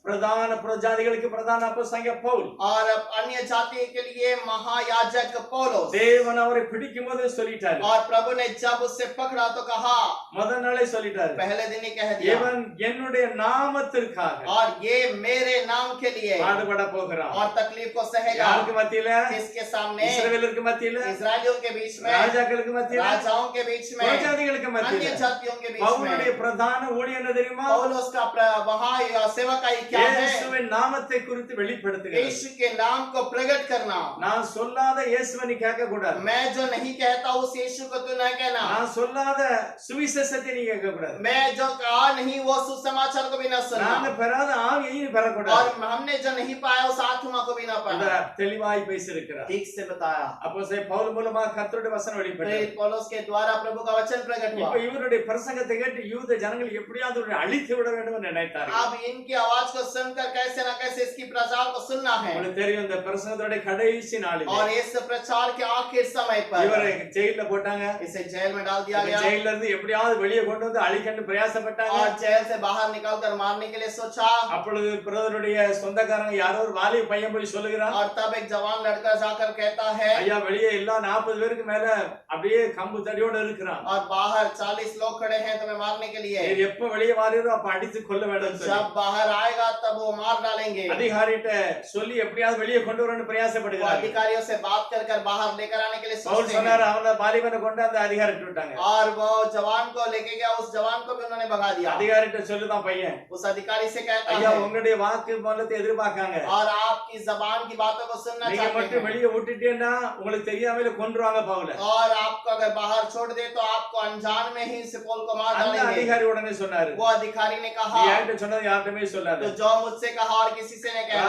பிரதான பிரஜாதிகளுக்கு பிரதான அப்போஸ்தலனாகிய பவுல் और अन्य जाति के लिए महायाजक पौलुस, தேவன் அவரை பிடிக்கும் போது சொல்லிட்டாரு और प्रभु ने जब उससे पकड़ा तो कहा, முதல் நாளே சொல்லிட்டாரு पहले दिन ही कह दिया, இவன் என்னுடைய நாமத்திற்காக और ये मेरे नाम के लिए பாடுபட போகிறான் और तकलीफ को सहेगा। யாருக்கு மத்தியில किसके सामने? இஸ்ரவேலருக்கு மத்தியில इस्राएलियों के बीच में, ராஜாக்களுக்கு மத்தியில राजाओं के बीच में, பிரஜாதிகளுக்கு अन्य மத்தியில जातियों के बीच பவுலுடைய में। பிரதான ஊழியம் என்ன தெரியுமா पौलुस का वहाँ सेवकाई क्या है? இயேசுவின் நாமத்தை குறித்து வெளிப்படுத்துகிறது यीशु के नाम को प्रकट करना। நான் சொல்லாத இயேசுவை நீ கேட்க கூடாது मैं जो नहीं कहता उस यीशु को तू न कहना, நான் சொல்லாத சுவிசேஷத்தை நீ கேட்க கூடாது मैं जो कहा नहीं वो सुसमाचार को भी न நாங்க सुनना, பெறாத ஆவியை நீ பெறக்கூடாது और हमने जो नहीं पाया उस आत्मा को भी न இத पाया। தெளிவாய் பேசியிருக்கிறார் ठीक से बताया, அப்போஸ்தலன் பவுல் மூலமா கர்த்தருடைய வசனம் வெளிப்பட்டது प्रेरित पौलुस के द्वारा प्रभु का वचन प्रकट हुआ। இப்ப இவருடைய பிரசங்கத்தை கேட்டு யூத ஜனங்கள் எப்படியாவது இவரை அழித்து விட வேண்டும் என்று நினைத்தார்கள் अब इनकी आवाज को को सुनकर कैसे न कैसे इसकी प्रचार को सुनना है। உங்களுக்கு தெரியும் இந்த பிரசங்கத்தோட கடைசி நாளில் और इस प्रचार के आखिर समय पर இவரை ஜெயில போட்டாங்க. इसे जेल में डाल दिया गया ஜெயில இருந்து எப்படியாவது வெளியே கொண்டு வந்து அழிக்கன்னு பிரயாசப்பட்டாங்க. और जेल से बाहर निकालकर मारने के लिए सोचा। அப்பொழுது பிரதருடைய சொந்தக்காரங்க யாரோ ஒரு வாலிப பையன் போய் சொல்லுகிறான். और तब एक जवान लड़का जाकर कहता है, ஐயா வெளியே எல்லா 40 பேருக்கு மேல அப்படியே கம்பு தடியோட இருக்கிறான். और बाहर 40 लोग खड़े हैं तुम्हें मारने के लिए। நீ எப்ப வெளியே வாரீரோ அப்ப அடிச்சு கொல்ல வேண்டும் சொல்லி जब बाहर आएगा तब वो मार डालेंगे। அதிகாரிட்ட சொல்லி எப்படியாவது வெளியே கொண்டு வரணும்னு वो பிரயாசப்படுகிறாங்க. अधिकारियों से बात कर कर बाहर लेकर आने के लिए பவுல் सोचते சொன்னார் हैं। அவன வாலிபனை கொண்டு அந்த அதிகாரிட்ட விட்டாங்க. और वो जवान को लेके गया, उस जवान को भी उन्होंने भगा दिया। அதிகாரிட்ட சொல்லுதான் பையன், उस अधिकारी से कहता ஐயா है, உங்களுடைய வாக்கு மூலத்தை எதிர்பார்க்காங்க. और आपकी जबान की बातों को सुनना நீங்க चाहते மட்டும் हैं। வெளியே விட்டுட்டீங்கன்னா உங்களுக்கு தெரியாமலே கொன்றுவாங்க பவுல. और आपको अगर बाहर छोड़ दे तो आपको अनजान में ही इस पौल को मार அந்த डालेंगे। அதிகாரி உடனே சொன்னாரு, वो अधिकारी ने நீ कहा, என்கிட்ட சொன்னது யார்கிட்டமே சொல்லாத. तो जो मुझसे कहा और किसी से नहीं कहा।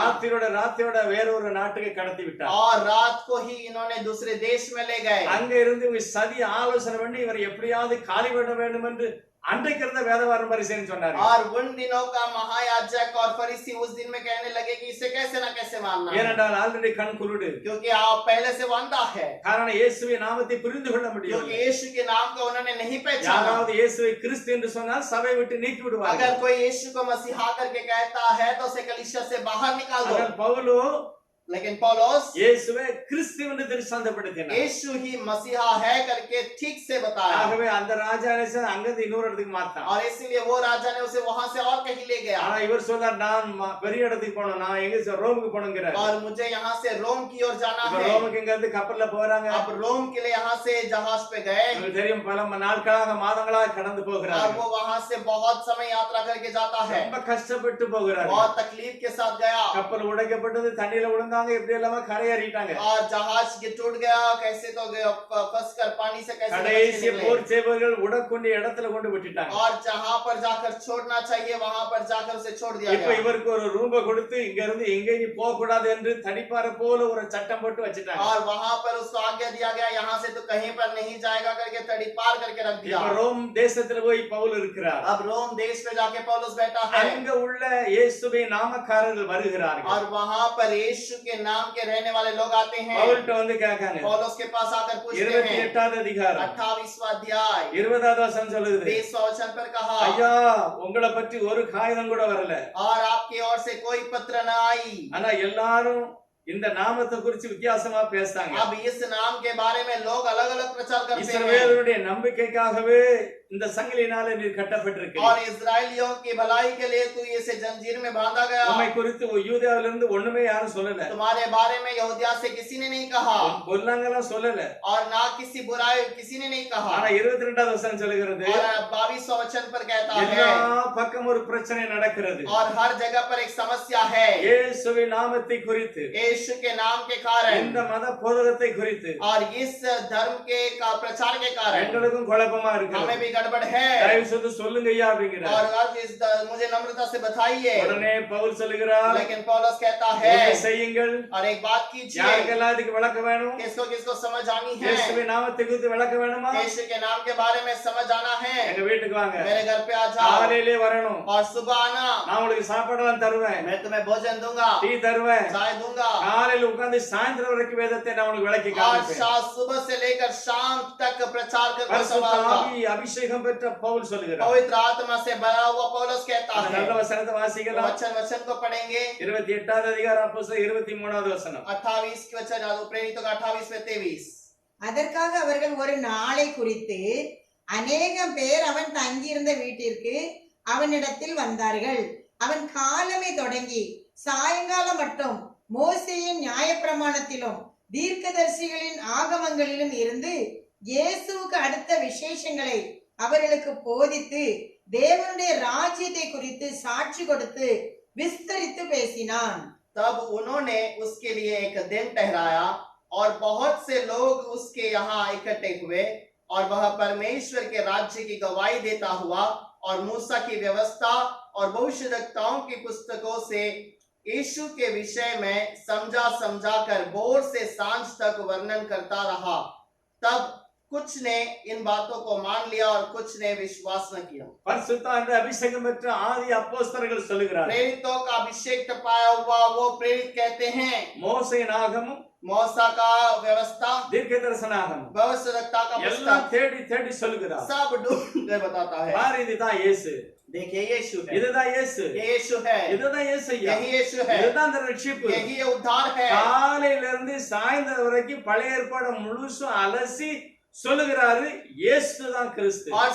ராத்தியோட வேற ஒரு நாட்டுக்கு கடத்தி விட்டார். और रात को ही इन्होंने दूसरे देश में ले गए। அங்க இருந்து இவங்க சதி ஆலோசனை பண்ணி இவரை எப்படியாவது காலி பண்ண வேண்டும் என்று அன்றைக்கு இருந்த வேதவாரம் பரிசேன்னு சொன்னாரு. और उन दिनों का महायाजक और फरीसी उस दिन में कहने लगे कि इसे कैसे ना कैसे मारना है। ஏனென்றால் ஆல்ரெடி கண் குருடு. क्योंकि आप पहले से वो अंधा है। காரணம் இயேசுவின் நாமத்தை புரிந்து கொள்ள क्योंकि முடியவில்லை. यीशु के नाम को उन्होंने नहीं पहचाना। யாராவது இயேசுவை கிறிஸ்து என்று சொன்னால் சபை விட்டு நீக்கி விடுவார்கள். अगर कोई यीशु को मसीहा करके कहता है तो उसे कलीसिया से बाहर निकाल दो। ஆனால் பவுலோ लेकिन पौलुस இயேசுவை கிறிஸ்து என்று திருஷ்டாந்தப்படுத்தினார். यीशु ही मसीहा है करके ठीक से बताया। ஆகவே அந்த ராஜா அங்கிருந்து இன்னொரு இடத்துக்கு மாத்தான். और इसीलिए वो राजा ने उसे वहां से और कहीं ले गया। ஆனா இவர் சொன்னார், நான் பெரிய இடத்துக்கு போகணும், நான் எங்க ரோமுக்கு போகணுங்கிறார். और मुझे यहाँ से रोम की ओर जाना இப்ப है। ரோமுக்கு இங்க இருந்து கப்பல்ல போறாங்க. अब रोम के लिए यहाँ से जहाज पे गए। உங்களுக்கு தெரியும் பல நாட்களாக மாதங்களாக கடந்து और போகிறார்கள். वो वहां से बहुत समय यात्रा करके जाता है। ரொம்ப கஷ்டப்பட்டு போகிறார்கள். बहुत तकलीफ के साथ गया। கப்பல் உடைக்கப்பட்டது, தண்ணியில விழுந்தாங்க, எப்படி எல்லாம் கரையேறிட்டாங்க. और जहाज के टूट गया, कैसे तो फंस कर पानी से कैसे கடைசி निकले। போர் சேவர்கள் உடற்கொண்டு இடத்துல கொண்டு விட்டுட்டாங்க. और जहां पर जाकर छोड़ना चाहिए वहां पर जाकर उसे छोड़ दिया இப்ப गया। இவருக்கு ஒரு ரூம்ப கொடுத்து இங்க இருந்து எங்கே நீ போக கூடாது என்று தடிப்பார போல ஒரு சட்டம் போட்டு வச்சிட்டாங்க. और वहां पर उसको आज्ञा दिया गया, यहाँ से तो कहीं पर नहीं जाएगा करके तड़ी पार करके रख दिया। இப்ப ரோம் தேசத்துல போய் பவுல் இருக்கிறார். अब रोम देश में जाके पौलुस बैठा है। அங்க உள்ள இயேசுவின் நாமக்காரர்கள் வருகிறார்கள். और वहां पर यीशु के नाम के रहने वाले लोग आते हैं। பவுல்ட்ட வந்து கேட்காங்க. पौलुस के पास आकर पूछते हैं। 28வது அதிகாரம் 28वां अध्याय 20வது வசனம் சொல்லுது, 20वां वचन पर कहा, ஐயா உங்களை பற்றி ஒரு காகிதம் கூட வரல, और आपकी ओर से कोई पत्र न आई। ஆனா எல்லாரும் இந்த நாமத்தை குறித்து வித்தியாசமா பேசுறாங்க. अब इस नाम के बारे में लोग अलग अलग प्रचार करते हैं। இஸ்ரவேலருடைய நம்பிக்கைக்காகவே இந்த சங்கிலினாலே நீர் கட்டப்பட்டிருக்க. और इजरायलियों की भलाई के लिए तू इसे जंजीर में बांधा गया। உம்மை குறித்து யூதேயாவிலிருந்து ஒண்ணுமே யாரும் சொல்லல. तुम्हारे बारे में यहूदिया से किसी ने नहीं कहा। பொல்லாங்கலாம் சொல்லல. और ना किसी बुराई किसी ने नहीं कहा। ஆனா 22வது வசனம் சொல்லுகிறது, और 22वां वचन पर कहता எல்லா है, பக்கம் ஒரு பிரச்சனை நடக்கிறது. और हर जगह पर एक समस्या है। இயேசுவின் நாமத்தை குறித்து, यीशु के नाम के कारण இந்த மத போதகத்தை குறித்து और इस धर्म के का प्रचार के कारण எங்களுக்கும் குழப்பமா இருக்கு. हमें भी गड़बड़ है। தயவு செய்து சொல்லுங்க ஐயா அப்படிங்கிறார். और अब मुझे नम्रता से बताइए। உடனே பவுல் சொல்லுகிறார், लेकिन पौलुस कहता है, ஒன்றை செய்யுங்கள், और एक बात कीजिए, யாருக்கெல்லாம் இதுக்கு விளக்கம் வேணும், किसको किसको समझ आनी है, இயேசுவின் நாமத்தை குறித்து விளக்கம் வேணுமா, यीशु के नाम के बारे में समझ आना है, எங்க வீட்டுக்கு வாங்க, मेरे घर पे आ जाओ, காலையிலே வரணும், और सुबह आना, நான் உங்களுக்கு சாப்பாடெல்லாம் தருவேன், मैं तुम्हें भोजन दूंगा, டீ தருவேன், चाय दूंगा, காலையில உட்கார்ந்து சாயந்தரம் வரைக்கும் வேதத்தை நான் உங்களுக்கு விளக்கி और காமிப்பேன். सुबह से लेकर शाम तक प्रचार कर பரிசுத்த ஆவி அபிஷேகம் பெற்ற பவுல் சொல்லுகிறார். पवित्र आत्मा से भरा हुआ पौलुस कहता அந்த है। நல்ல வசனத்தை வாசிக்கலாம். वचन वचन को पढ़ेंगे। 28வது அதிகாரம் அப்போஸ்தலர் 23வது வசனம். 28 की वचन प्रेरितों का 28 में 23। அதற்காக அவர்கள் ஒரு நாளை குறித்து அநேகம் பேர் அவன் தங்கியிருந்த வீட்டிற்கு அவனிடத்தில் வந்தார்கள். அவன் காலமே தொடங்கி சாயங்காலம் மட்டும் மோசேயின் நியாயப்பிரமாணத்திலும் தீர்க்கதரிசிகளின் ஆகமங்களிலும் இருந்து இயேசுவுக்கு அடுத்த விசேஷங்களை அவர்களுக்கு போதித்து தேவனுடைய ராஜ்யத்தை குறித்து சாட்சி கொடுத்து விஸ்தரித்து பேசினான். तब उन्होंने उसके लिए एक दिन ठहराया और बहुत से लोग उसके यहाँ इकट्ठे हुए और वह परमेश्वर के राज्य की गवाही देता हुआ और मूसा की व्यवस्था और भविष्यद्वक्ताओं की पुस्तकों से यीशु के विषय में समझा कर भोर से सांझ तक वर्णन करता रहा। तब कुछ ने इन बातों को मान लिया और कुछ ने विश्वास न किया। பரிசுத்த என்ற அபிஷேகம் பெற்ற ஆதி அப்போஸ்தலர்கள் சொல்லுகிறார், प्रेरितों का अभिषेक पाया हुआ वो प्रेरित कहते हैं, மோசேயின் ஆகமம், मौसा का व्यवस्था, தீர்க்க தரிசனாகமம் भविष्यवक्ता का எல்லாம் पुस्तक தேடி தேடி சொல்லுகிறார். सब ढूंढ कर बताता है। பாரு, இதுதான் இயேசு, देखिए यीशु है, இதுதான் இயேசு, ये यीशु है, இதுதான் இயேசு ஐயா, यही यीशु है, இதுதான் அந்த ரட்சிப்பு. यही ये उद्धार है। காலையில இருந்து சாயந்தரம் வரைக்கும் பழைய ஏற்பாடு முழுசும் அலசி சொல்லுகிறாரு, இயேசுதான் கிறிஸ்து. और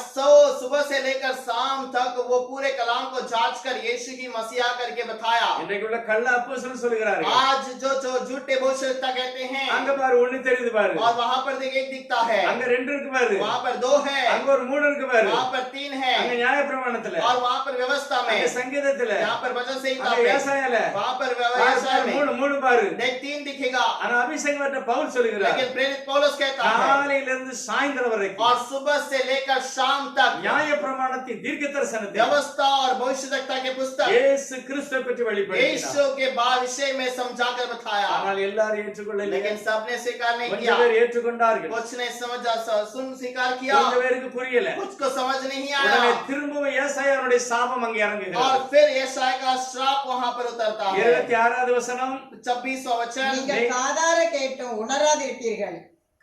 सुबह से लेकर शाम तक वो पूरे कलाम को जांच कर यीशु की मसीहा करके बताया। இன்னைக்கு உள்ள கள்ள அப்போஸ்தலர் சொல்லுகிறாரு, आज जो जो झूठे भविष्यवक्ता कहते हैं, அங்க பாரு ஒண்ணு தெரியுது பாரு, और वहां पर देखिए एक दिखता है, அங்க ரெண்டு இருக்கு பாரு, वहां पर दो है, அங்க ஒரு மூணு இருக்கு பாரு, वहां पर तीन है, அங்க நியாயப்பிரமாணத்துல, और वहां पर व्यवस्था அங்க में, சங்கீதத்துல, यहाँ पर वचन संहिता அங்க में, ஏசாயால, वहां पर பாரு, व्यवस्था में மூணு மூணு பாரு. देख तीन दिखेगा। ஆனா அபிஷேகம் பெற்ற பவுல் சொல்லுகிறார், लेकिन प्रेरित पौलुस कहता है, காலையில இருந்து சாயந்தரம் வரைக்கும் और सुबह से लेकर शाम तक நியாயப்பிரமாணத்தின் தீர்க்க தரிசனத்தை व्यवस्था और भविष्यवक्ता के पुस्तक இயேசு கிறிஸ்துவை பற்றி வெளிப்படுத்தினார். यीशु के बाद विषय में समझाकर बताया। ஆனால் எல்லாரும் ஏற்றுக்கொள்ளல, लेकिन सबने स्वीकार नहीं கொஞ்ச किया, பேர் ஏற்றுக்கொண்டார்கள், कुछ ने सुन स्वीकार किया, கொஞ்ச பேருக்கு புரியல. कुछ को समझ नहीं உடனே आया, திரும்பவும் ஏசாயாவுடைய சாபம் அங்கே இறங்குகிறது. और फिर यशायाह का श्राप वहां पर उतरता है। 26வது வசனம், 26वां वचन, நீங்கள் காதார கேட்டும் உணராதிருப்பீர்கள்,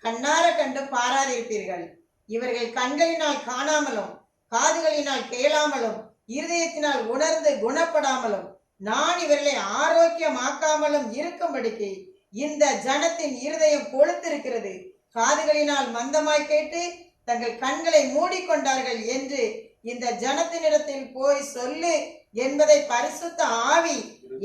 கண்ணார கண்டு பாராதிருப்பீர்கள். இவர்கள் கண்களினால் காணாமலும் காதுகளினால் கேளாமலும் இருதயத்தினால் உணர்ந்து குணப்படாமலும் நான் இவர்களை ஆரோக்கியமாக்காமலும் இருக்கும்படிக்கு இந்த ஜனத்தின் இருதயம் கொழுத்திருக்கிறது, காதுகளினால் மந்தமாய் கேட்டு தங்கள் கண்களை மூடிக்கொண்டார்கள் என்று இந்த ஜனத்தினிடத்தில் போய் சொல்லு என்பதை பரிசுத்த ஆவி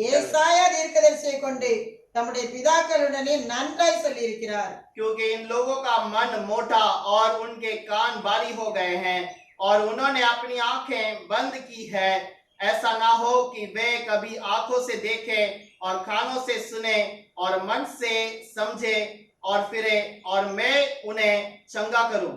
ஏசாயா தீர்க்கதரிசியை கொண்டு தம்முடைய பிதாக்களுடனே நன்றாய் சொல்லி இருக்கிறார். क्योंकि इन लोगों का मन मोटा और उनके कान बारी हो गए हैं और उन्होंने अपनी आंखें बंद की है, ऐसा ना हो कि वे कभी आंखों से देखें और कानों से सुने और मन से समझे और फिरे और मैं उन्हें चंगा करूं।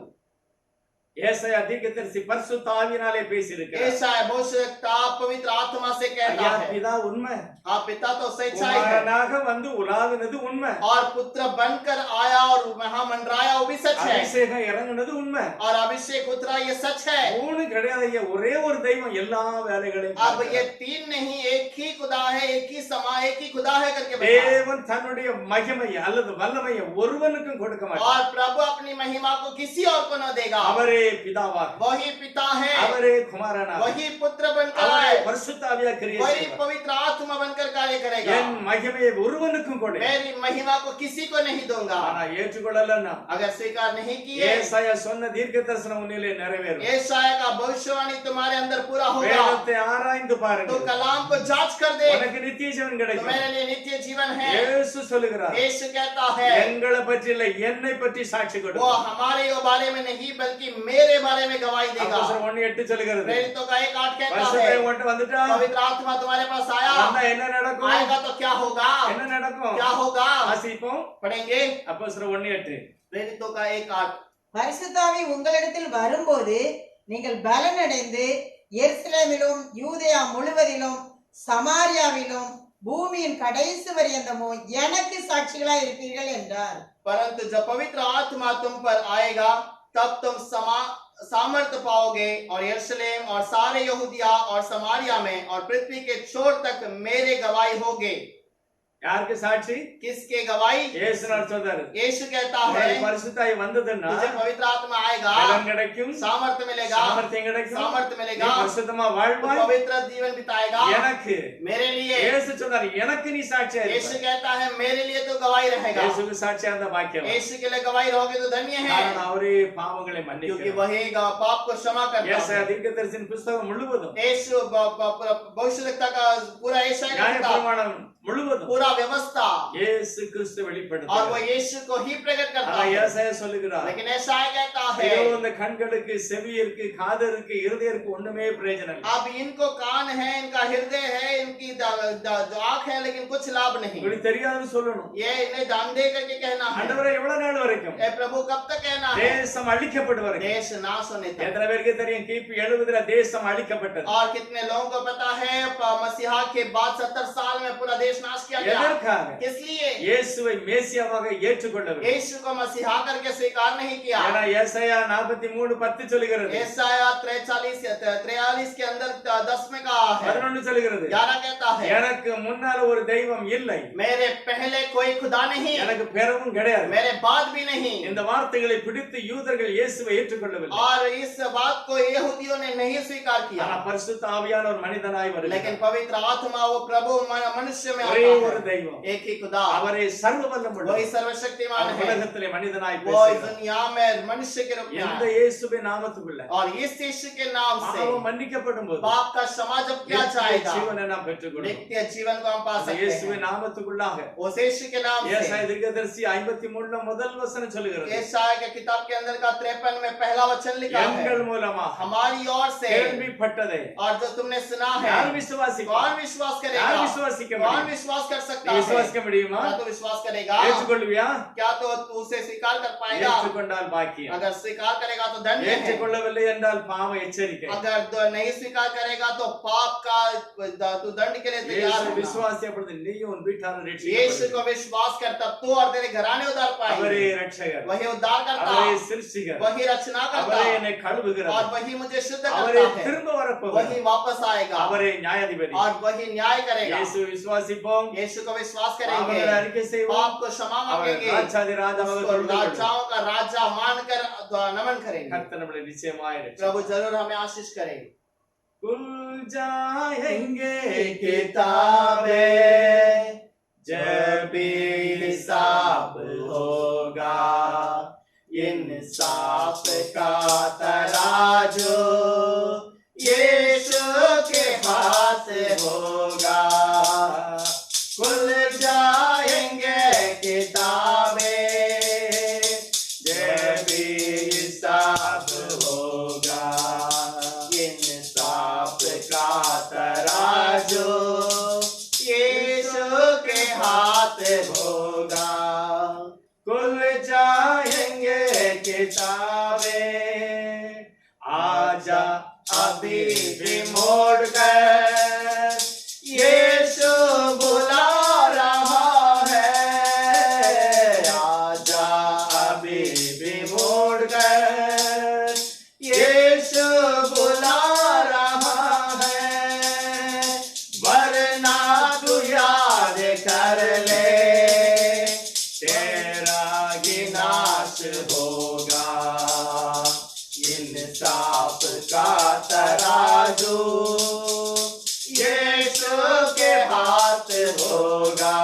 ஏசாயா தீர்க்கதரிசி பரிசுத்த ஆவியினாலே பேசியிருக்கிறார். यशायाह भविष्यवक्ता पवित्र आत्मा से कहता ஐயா, है, பிதா உண்மை, हाँ पिता तो सच्चाई है, குமாரனாக வந்து உலாவினது உண்மை, और पुत्र बनकर आया और वहां मंडराया वो भी सच है, அபிஷேகம் இறங்குனது உண்மை. और अभिषेक उतरा ये सच है। மூணு கிடையாது ஐயா, ஒரே ஒரு தெய்வம் எல்லா வேலைகளையும் अब பார்க்கிறார். ये तीन नहीं, एक ही खुदा है, एक ही समा, एक ही खुदा है करके बताया। தேவன் தன்னுடைய மகிமையை அல்லது வல்லமையை ஒருவனுக்கும் கொடுக்க மாட்டார். और प्रभु अपनी महिमा को किसी और को न देगा। அவரே பிதாவாக, वही पिता है, அவரே குமாரனாக, वही पुत्र बनकर அவரே आए, பரிசுத்த ஆவியாக கிரியை वही செய்வார். पवित्र आत्मा बनकर कार्य करेगा। என் மகிமையை ஒருவனுக்கும் கொடு. मेरी महिमा को किसी को नहीं दूंगा। ஆனா ஏற்றுக்கொள்ளலன்னா अगर स्वीकार नहीं किए, ஏசாயா சொன்ன தீர்க்க தரிசனம் உன்னிலே நிறைவேறும். यशायाह का भविष्यवाणी तुम्हारे अंदर पूरा होगा। வேதத்தை ஆராய்ந்து तो பாருங்க, कलाम को जांच कर दे, உனக்கு நித்திய ஜீவன் तो கிடைக்கும். मेरे लिए नित्य जीवन है। இயேசு சொல்லுகிறார், यीशु कहता है, எங்களை பற்றி இல்லை, என்னை பற்றி சாட்சி वो கொடுக்கும். हमारे बारे में नहीं बल्कि मेरे बारे में गवाही देगा। அப்போஸ்தலர் 1:8 சொல்லுகிறது, प्रेरितों का 1:8 कहता பரிசுத்த है, உன்கிட்ட வந்துட்டா पवित्र आत्मा तुम्हारे पास आया, வந்தா என்ன நடக்கும்? आएगा तो क्या होगा? என்ன நடக்கும்? क्या होगा? வாசிப்போம். पढ़ेंगे அப்போஸ்தலர் 1:8. प्रेरितों का 1:8। பரிசுத்தாவி உங்களிடத்தில் வரும்போது நீங்கள் பலனடைந்து எருசலேமிலும் யூதேயா முழுவதிலும் சமாரியாவிலும் பூமியின் கடைசி பரியந்தமும் எனக்கு சாட்சிகளாய் இருப்பீர்கள் என்றார். परंतु जब पवित्र आत्मा तुम पर आएगा तब तुम सामर्थ पाओगे और यरूशलेम और सारे यहूदिया और समारिया में और पृथ्वी के छोर तक मेरे गवाही होगे। யாருக்கு சாட்சி? किसके गवाही? இயேசு சொல்றாரு, यीशु कहता है, உங்களுக்கு பரிசுத்தாவி வந்ததுன்னா तुझे पवित्र आत्मा आएगा, பலன் கிடைக்கும், सामर्थ्य मिलेगा, சாமர்த்தியம் கிடைக்கும், सामर्थ्य நீ मिलेगा, பரிசுத்தமா तो வாழ்வாய். पवित्र जीवन बिताएगा எனக்கு मेरे लिए। இயேசு சொன்னாரு, எனக்கு நீ சாட்சியா यीशु இருப்பாய். कहता है मेरे लिए तो गवाही रहेगा। இயேசுக்கு சாட்சியா இருந்த பாக்கியம். यीशु के लिए गवाही रहोगे तो धन्य है, காரணம் அவரே பாவங்களை क्योंकि மன்னிக்கிறார். वही पाप को क्षमा करता ஏசாயா है। தீர்க்கதரிசியின் புத்தகம் முழுவதும், यीशु भविष्यवक्ता का पूरा यशायाह का किताब, நியாயப்பிரமாணம் முழுவதும் पूरा व्यवस्था, இயேசு கிறிஸ்து और वो வெளிப்படுத்துகிறார். यीशु को ही प्रकट करता ஆனா है। ஏசாயா சொல்லுகிறார், लेकिन यशायाह कहता ஐயோ है, இந்த கண்களுக்கு, செவி இருக்கு, காது இருக்கு, இருதயம் இருக்கு, ஒண்ணுமே பிரயோஜனம் இல்லை. अब इनको कान है, इनका हृदय है, इनकी जो आंख है, लेकिन कुछ लाभ नहीं। இப்படி தெரியாதுன்னு சொல்லணும். ये इन्हें अंधे करके कहना है। ஆண்டவரே எவ்வளவு நாள் வரைக்கும்? ए प्रभु कब तक कहना है? தேசம் அழிக்கப்பட்டு வரைக்கும். देश नाश होने तक। எத்தனை பேருக்கு தெரியும் கிபி 70 தேசம் அழிக்கப்பட்டது? और कितने लोगों को पता है मसीहा के बाद 70 साल में पूरा देश नाश किया गया। எதற்காக किस लिए இயேசுவை மேசியாவாக ஏற்றுக்கொள்ளவில்லை. यीशु को मसीहा करके स्वीकार नहीं किया। ஏன்னா ஏசாயா 43:10 சொல்கிறது, यशायाह 43 के अंदर 10 में कहा है, 11 சொல்கிறது, 11 कहता है, எனக்கு முன்னால ஒரு தெய்வம் இல்லை, मेरे पहले कोई खुदा नहीं, எனக்கு பிறவும் கிடையாது. मेरे बाद भी नहीं। இந்த வார்த்தைகளை பிடித்து யூதர்கள் இயேசுவை ஏற்றுக்கொள்ளவில்லை. और इस बात को यहूदियों ने नहीं स्वीकार किया। ஆனா பரிசுத்த ஆவியானவர் மனிதனாய் வருகிறார். लेकिन पवित्र आत्मा वो प्रभु मनुष्य में ஒரே आता ஒரு है, தெய்வம், एक ही खुदा, அவரே சர்வ வல்லமையுள்ளவர், वही सर्वशक्तिमान है, உலகத்திலே மனிதனாய் वो इस பேசுகிறார். दुनिया में मनुष्य के रूप में இந்த आया। இயேசுவின் நாமத்துக்குள்ள और इस यीशु के नाम से பாவம் மன்னிக்கப்படும் போது पाप का क्षमा जब किया जाएगा, ஜீவனை நாம் பெற்றுக்கொள்வோம். नित्य जीवन को हम पा அந்த सकते இயேசுவின் हैं। நாமத்துக்குள்ளாக उस यीशु के नाम ஏசாயா से தீர்க்கதரிசி 53 முதல் வசனம் சொல்கிறது, यशायाह के किताब के अंदर का 53 में पहला वचन लिखा है, எங்கள் மூலமா हमारी ओर से கேள்விப்பட்டதை और जो तुमने सुना है, யார் விசுவாசிக்கும்? कौन विश्वास யார் करेगा? விசுவாசிக்க कौन முடியும்? विश्वास कर सकता நீ है? விசுவாசிக்க முடியுமா? क्या तो विश्वास करेगा? ஏற்றுக்கொள்வியா? क्या तो तू उसे स्वीकार कर पाएगा? ஏற்றுக்கொண்டால் பாக்கியம், अगर स्वीकार करेगा तो धन्य है, ஏற்றுக்கொள்ளவில்லை என்றால் பாவ எச்சரிக்கை. अगर नहीं स्वीकार करेगा तो पाप का तू दंड के लिए तैयार இயேசு होगा। விசுவாசி அப்பொழுது நீயும் உன் வீட்டாரும் यीशु ரட்சிக்கப்படுவீர்கள். को विश्वास कर तब तू और तेरे घराने उद्धार அவரே पाएंगे। ரட்சகர், वही उद्धार करता, அவரே சிருஷ்டிகர், वही रचना करता, அவரே என்னை கழுவுகிறார், और वही मुझे शुद्ध அவரே करता है, திரும்ப வரப்போகிறார், वही वापस आएगा, அவரே நியாயாதிபதி. और वही न्याय करेगा। இயேசு விசுவாசிப்போம், यीशु को विश्वास करेंगे, அவரை அறிக்கை செய்வோம், पाप को क्षमा அவர் मांगेंगे, ராஜாதி ராஜாவாக उसको தொழுது கொள்வோம். राजाओं का राजा मानकर नमन करेंगे। கர்த்தர் நம்மளை நிச்சயமாய் ரட்சிப்பார். प्रभु जरूर हमें आशीष करे। खुल जाएंगे किताबें जब हिसाब होगा, इंसाफ का तराजू यीशु के हाथ होगा। खुल जाएंगे किताबें जब हिसाब होगा, इंसाफ का तराजू यीशु के हाथ होगा। खुल जाएंगे किताबें, आजा अभी भी मोड़ कर यीशु बुला रहा है। आजा अभी भी मोड़ कर यीशु बुला रहा है, वरना तू याद कर ले तेरा विनाश होगा। इंसाफ का तराजू यीशु के हाथ होगा।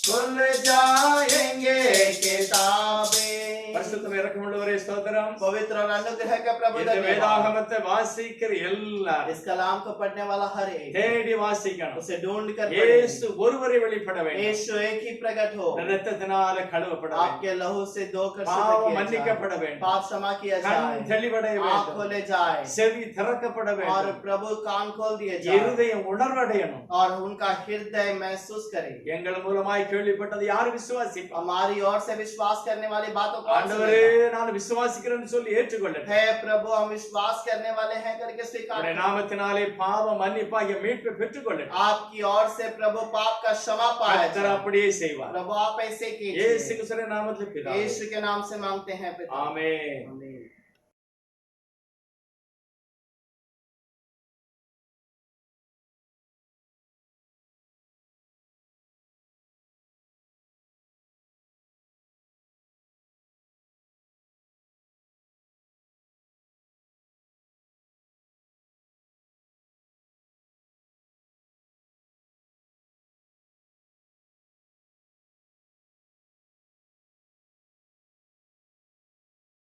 खुल जाएंगे किताबें। பரிசுத்தம் இரக்கமுள்ளவரே ஸ்தோத்திரம். पवित्र और अनुग्रह के प्रभु இந்த धन्यवाद। வேதாகமத்தை வாசிக்கிற எல்லாரும் इस कलाम को पढ़ने वाला हर एक தேடி வாசிக்கணும். उसे ढूंढ कर இயேசு ஒருவரே வெளிப்பட வேண்டும். यीशु एक ही प्रकट हो, இரத்தத்தினால கழுவப்பட வேண்டும், आपके लहू से धोकर शुद्ध பாவம் किया जाए, மன்னிக்கப்பட வேண்டும், पाप क्षमा किया கண் जाए, தெளிவடைய आँख வேண்டும், खोले जाए, செவி திறக்கப்பட और வேண்டும், प्रभु कान खोल दिए जाए, இருதயம் உணர்வடையணும். और उनका हृदय महसूस करे। எங்கள் மூலமாய் கேள்விப்பட்டது யார் விசுவாசிப்பார்? हमारी ओर से विश्वास करने वाली बातों को ஆண்டவரே நான் விசுவாசிக்கிறேன்னு சொல்லி ஏற்றுக்கொள்ளட்டும். है प्रभु, हम विश्वास करने वाले हैं करके स्वीकार உம்முடைய करें। நாமத்தினாலே பாவ மன்னிப்பாகிய மீட்பை பெற்றுக்கொள்ளட்டும். आपकी ओर से प्रभु पाप का क्षमा पाया கர்த்தர் जाए। அப்படியே செய்வார். प्रभु आप ऐसे இயேசு कीजिए, கிறிஸ்துவின் நாமத்தில் பிதாவே. यीशु के नाम से मांगते हैं पिता। ஆமென். आमीन।